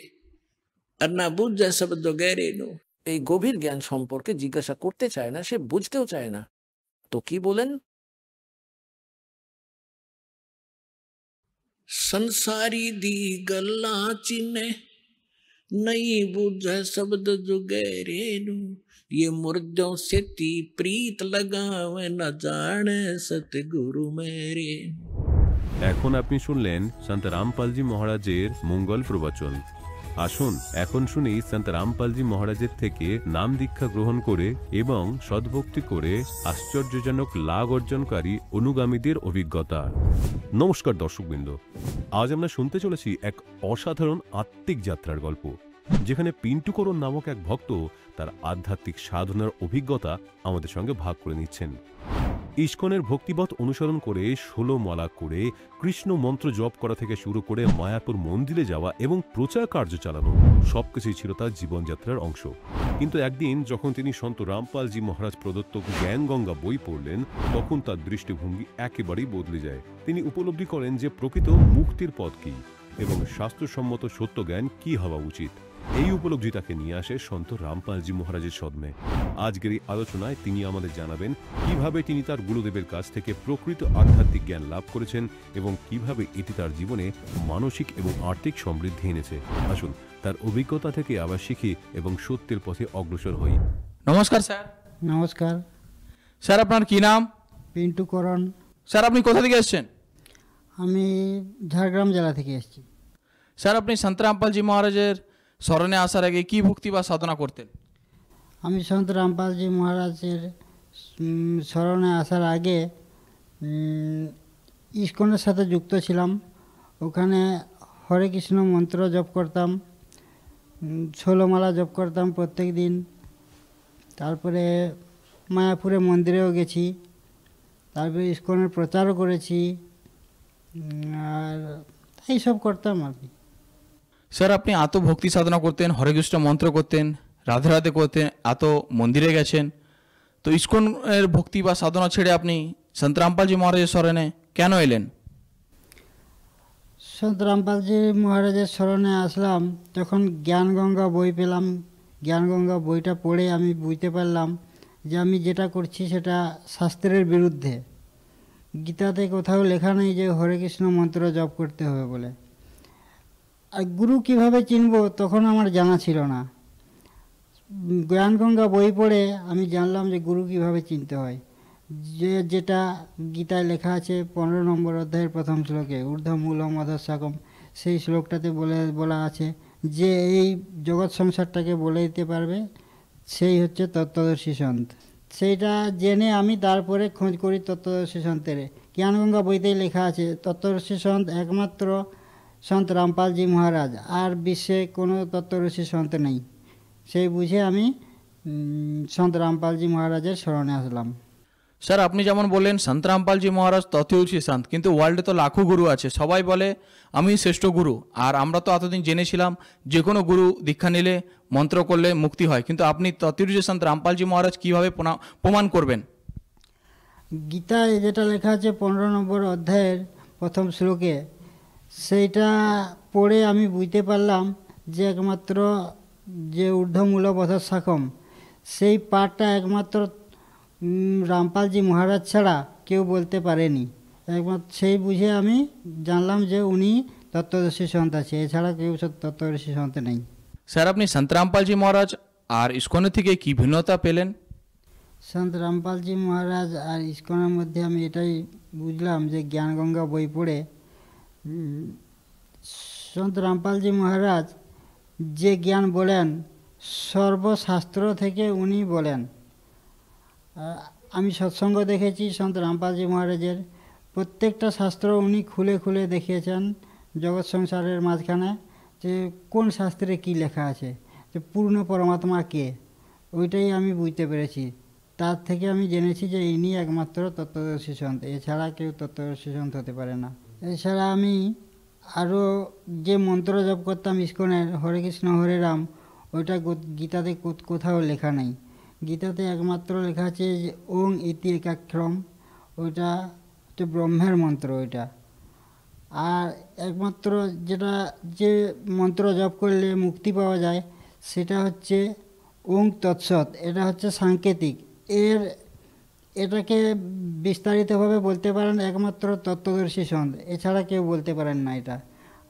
और ना बुझ जाए सब दो गहरे नू। এই গভীর জ্ঞান সম্পর্কে জিজ্ঞাসা করতে চায় না, সে বুঝতেও চায় না। তো কি বলেন? संसारी दी गल्ला चीने नहीं बुझे शब्द जो गहरे नू ये मुर्दों से ती प्रीत लगावे न जाने सतगुरु मेरे। এখন আপনি শুনলেন সন্ত রামপালজি মহারাজের মঙ্গল প্রবচন। আসুন এখন শুনি সন্ত রামপালজি মহারাজের থেকে নাম দীক্ষা গ্রহণ করে এবং সদ্ভক্তি করে আশ্চর্যজনক লাভ অর্জনকারী অনুগামীদের অভিজ্ঞতা। নমস্কার দর্শকবৃন্দ, আজ আমরা শুনতে চলেছি এক অসাধারণ আত্মিক যাত্রার গল্প, যেখানে পিন্টু করণ নামক এক ভক্ত তার আধ্যাত্মিক সাধনার অভিজ্ঞতা আমাদের সঙ্গে ভাগ করে নিচ্ছেন। ইস্কনের ভক্তিপথ অনুসরণ করে 16 মালা করে কৃষ্ণ মন্ত্র জপ করা থেকে শুরু করে মায়াপুর মন্দিরে যাওয়া এবং প্রচার কার্য চালানো সবকিছুই ছিল তার জীবনযাত্রার অংশ। কিন্তু একদিন যখন তিনি সন্ত রামপালজি মহারাজ প্রদত্ত জ্ঞান গঙ্গা বই পড়লেন, তখন তার দৃষ্টিভঙ্গি একেবারেই বদলে যায়। তিনি উপলব্ধি করেন যে প্রকৃত মুক্তির পথ কি এবং শাস্ত্রসম্মত সত্য জ্ঞান কি হওয়া উচিত। এই উপলব্ধি তাকে নিয়ে আসে সন্ত রামপালজি মহারাজের সদমে। আজকের এই আলোচনায় তিনি আমাদের জানাবেন কিভাবে তিনি তার গুরুদেবের কাছ থেকে প্রকৃত আধ্যাত্মিক জ্ঞান লাভ করেছেন এবং কিভাবে এটি তার জীবনে মানসিক এবং আর্থিক সমৃদ্ধি এনেছে। আসুন তার অভিজ্ঞতা থেকে আবার শিখি এবং সত্যের পথে অগ্রসর হই। নমস্কার স্যার। নমস্কার। স্যার আপনার কি নাম? পিন্টু করণ। স্যার আপনি কোথা থেকে এসেছেন? আমি ঝাড়গ্রাম জেলা থেকে এসেছি। স্যার আপনি সন্ত রামপালজি মহারাজের স্মরণে আসার আগে কি ভক্তি বা সাধনা করতেন? আমি সন্ত রামপালজি মহারাজের স্মরণে আসার আগে ইস্কনের সাথে যুক্ত ছিলাম। ওখানে হরে কৃষ্ণ মন্ত্র জপ করতাম, 16 মালা জপ করতাম প্রত্যেক দিন। তারপরে মায়াপুরে মন্দিরেও গেছি, তারপরে ইস্কনের প্রচারও করেছি, আর এইসব করতাম আর কি। স্যার আপনি এত ভক্তি সাধনা করতেন, হরে কৃষ্ণ মন্ত্র করতেন, রাধে রাধে করতেন, এত মন্দিরে গেছেন, তো ইস্কনের ভক্তি বা সাধনা ছেড়ে আপনি সন্ত রামপালজি মহারাজের স্মরণে কেন এলেন? সন্ত রামপালজি মহারাজের স্মরণে আসলাম যখন জ্ঞানগঙ্গা বই পেলাম। জ্ঞানগঙ্গা বইটা পড়ে আমি বুঝতে পারলাম যে আমি যেটা করছি সেটা শাস্ত্রের বিরুদ্ধে। গীতাতে কোথাও লেখা নেই যে হরে কৃষ্ণ মন্ত্র জপ করতে হবে বলে। আর গুরু কিভাবে চিনব তখন আমার জানা ছিল না। জ্ঞানগঙ্গা বই পড়ে আমি জানলাম যে গুরু কিভাবে চিনতে হয়। যেটা গীতায় লেখা আছে 15 নম্বর অধ্যায়ের প্রথম শ্লোকে, ঊর্ধ্বমূলম অধঃশাখম, সেই শ্লোকটাতে বলা আছে যে এই জগৎ সংসারটাকে বলে দিতে পারবে সেই হচ্ছে তত্ত্বদর্শী সন্ত। সেইটা জেনে আমি তারপরে খোঁজ করি তত্ত্বদর্শী সন্তের। জ্ঞানগঙ্গা বইতেই লেখা আছে তত্ত্বদর্শী সন্ত একমাত্র সন্ত রামপালজি মহারাজ, আর বিশ্বে কোনো তত্ত্বদর্শী সন্ত নেই। সেই বুঝে আমি সন্ত রামপালজি মহারাজের স্মরণে আসলাম। স্যার আপনি যেমন বললেন সন্ত রামপালজি মহারাজ তথ্যদর্শী সন্ত, কিন্তু ওয়ার্ল্ডে তো লাখো গুরু আছে, সবাই বলে আমি শ্রেষ্ঠ গুরু। আর আমরা তো এতদিন জেনেছিলাম যে কোনো গুরু দীক্ষা নিলে মন্ত্র করলে মুক্তি হয়, কিন্তু আপনি তথ্যদর্শী সন্ত রামপালজি মহারাজ কীভাবে প্রমাণ করবেন? গীতায় যেটা লেখা আছে 15 নম্বর অধ্যায়ের প্রথম শ্লোকে, সেইটা পড়ে আমি বুঝতে পারলাম যে একমাত্র যে ঊর্ধ্বমূল বধশাখম, সেই পাঠটা একমাত্র রামপালজি মহারাজ ছাড়া কেউ বলতে পারেনি। একমাত্র সেই বুঝে আমি জানলাম যে উনি তত্ত্বদর্শী সন্ত আছে, এছাড়া কেউ তত্ত্বদর্শী সন্ত নেই। স্যার আপনি সন্ত রামপালজি মহারাজ আর ইস্কনের থেকে কি ভিন্নতা পেলেন? সন্ত রামপালজি মহারাজ আর ইস্কনের মধ্যে আমি এটাই বুঝলাম যে জ্ঞানগঙ্গা বই পড়ে সন্ত রামপালজি মহারাজ যে জ্ঞান বলেন সর্বশাস্ত্র থেকে উনি বলেন। আমি সৎসঙ্গ দেখেছি সন্ত রামপালজি মহারাজের, প্রত্যেকটা শাস্ত্র উনি খুলে খুলে দেখিয়েছেন জগৎ সংসারের মাঝখানে, যে কোন শাস্ত্রে কি লেখা আছে, যে পূর্ণ পরমাত্মা কে, ওইটাই আমি বুঝতে পেরেছি। তার থেকে আমি জেনেছি যে ইনি একমাত্র তত্ত্বদর্শী সন্ত, এছাড়া কেউ তত্ত্বদর্শী সন্ত হতে পারে না। এছাড়া আমি আরও যে মন্ত্র জপ করতাম ইস্কনের, হরে কৃষ্ণ হরে রাম, ওইটা গীতাতে কোথাও লেখা নেই। গীতাতে একমাত্র লেখা আছে যে ওং ইতি একাক্ষরম, ওইটা হচ্ছে ব্রহ্মের মন্ত্র ওইটা। আর একমাত্র যেটা যে মন্ত্র জপ করলে মুক্তি পাওয়া যায় সেটা হচ্ছে ওং তৎসৎ, এটা হচ্ছে সাংকেতিক। এটাকে বিস্তারিতভাবে বলতে পারেন একমাত্র তত্ত্বদর্শী সন্ত, এছাড়া কেউ বলতে পারেন না এটা।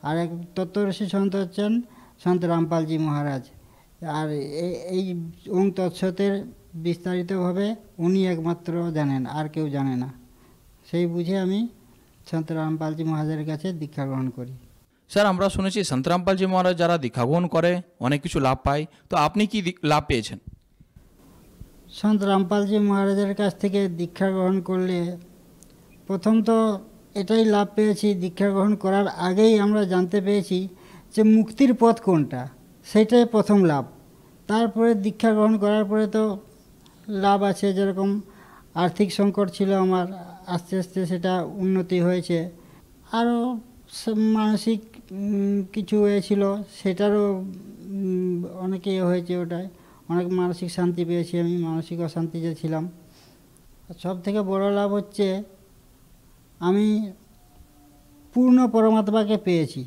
আর এক তত্ত্বদর্শী সন্ত হচ্ছেন সন্ত রামপালজি মহারাজ। আর এই ওং তৎসতের বিস্তারিতভাবে উনি একমাত্র জানেন, আর কেউ জানে না। সেই বুঝে আমি সন্ত রামপালজি মহারাজের কাছে দীক্ষা গ্রহণ করি। স্যার আমরা শুনেছি সন্ত রামপালজি মহারাজ যারা দীক্ষা গ্রহণ করে অনেক কিছু লাভ পায়, তো আপনি কি লাভ পেয়েছেন? সন্ত রামপালজি মহারাজের কাছ থেকে দীক্ষা গ্রহণ করলে প্রথম তো এটাই লাভ পেয়েছি, দীক্ষা গ্রহণ করার আগেই আমরা জানতে পেরেছি যে মুক্তির পথ কোনটা, সেটাই প্রথম লাভ। তারপরে দীক্ষা গ্রহণ করার পরে তো লাভ আছে, যেরকম আর্থিক সংকট ছিল আমার, আস্তে আস্তে সেটা উন্নতি হয়েছে। আরও মানসিক কিছু হয়েছিল, সেটারও অনেকে হয়েছে, ওটায় অনেক মানসিক শান্তি পেয়েছি আমি, মানসিক অশান্তিতে ছিলাম। সব থেকে বড় লাভ হচ্ছে আমি পূর্ণ পরমাত্মাকে পেয়েছি,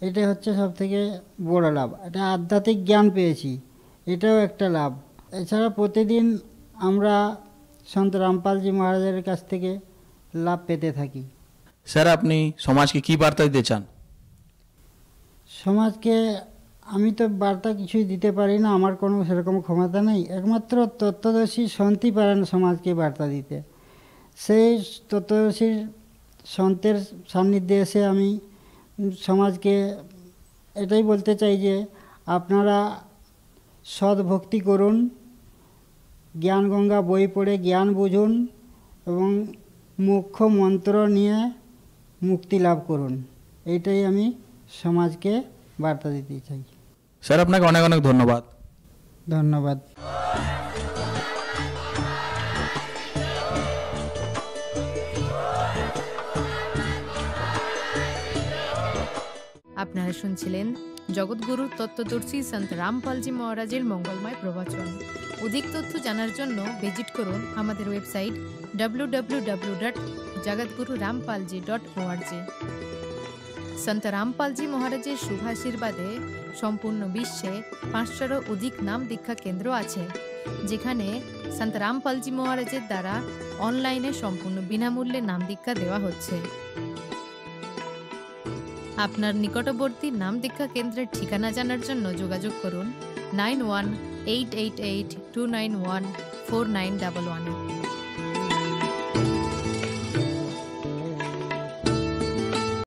এটাই হচ্ছে সব থেকে বড় লাভ। এটা আধ্যাত্মিক জ্ঞান পেয়েছি, এটাও একটা লাভ। এছাড়া প্রতিদিন আমরা সন্ত রামপালজি মহারাজের কাছ থেকে লাভ পেতে থাকি। স্যার আপনি সমাজকে কি বার্তা দিতে চান? সমাজকে আমি তো বার্তা কিছুই দিতে পারি না, আমার কোনো সেরকম ক্ষমতা নেই। একমাত্র তত্ত্বদর্শী সন্তই পারেন সমাজকে বার্তা দিতে। সেই তত্ত্বদর্শীর সন্তের সান্নিধ্যে এসে আমি সমাজকে এটাই বলতে চাই যে আপনারা সদ্ভক্তি করুন, জ্ঞানগঙ্গা বই পড়ে জ্ঞান বুঝুন এবং মোক্ষ মন্ত্র নিয়ে মুক্তি লাভ করুন। এইটাই আমি সমাজকে বার্তা দিতে চাই। স্যার আপনাকে অনেক অনেক ধন্যবাদ। ধন্যবাদ। আপনারা শুনছিলেন জগৎগুরু তত্ত্বদর্শী সন্ত রামপালজি মহারাজের মঙ্গলময় প্রবচন। অধিক তথ্য জানার জন্য ভিজিট করুন আমাদের ওয়েবসাইট www.jagatgururampalji.org। সন্ত রামপালজি মহারাজের শুভাশীর্বাদে সম্পূর্ণ বিশ্বে 500-এরও অধিক নাম দীক্ষা কেন্দ্র আছে, যেখানে সন্ত রামপালজি মহারাজের দ্বারা অনলাইনে সম্পূর্ণ বিনামূল্যে নাম দীক্ষা দেওয়া হচ্ছে। আপনার নিকটবর্তী নাম দীক্ষা কেন্দ্রের ঠিকানা জানার জন্য যোগাযোগ করুন 918882914911।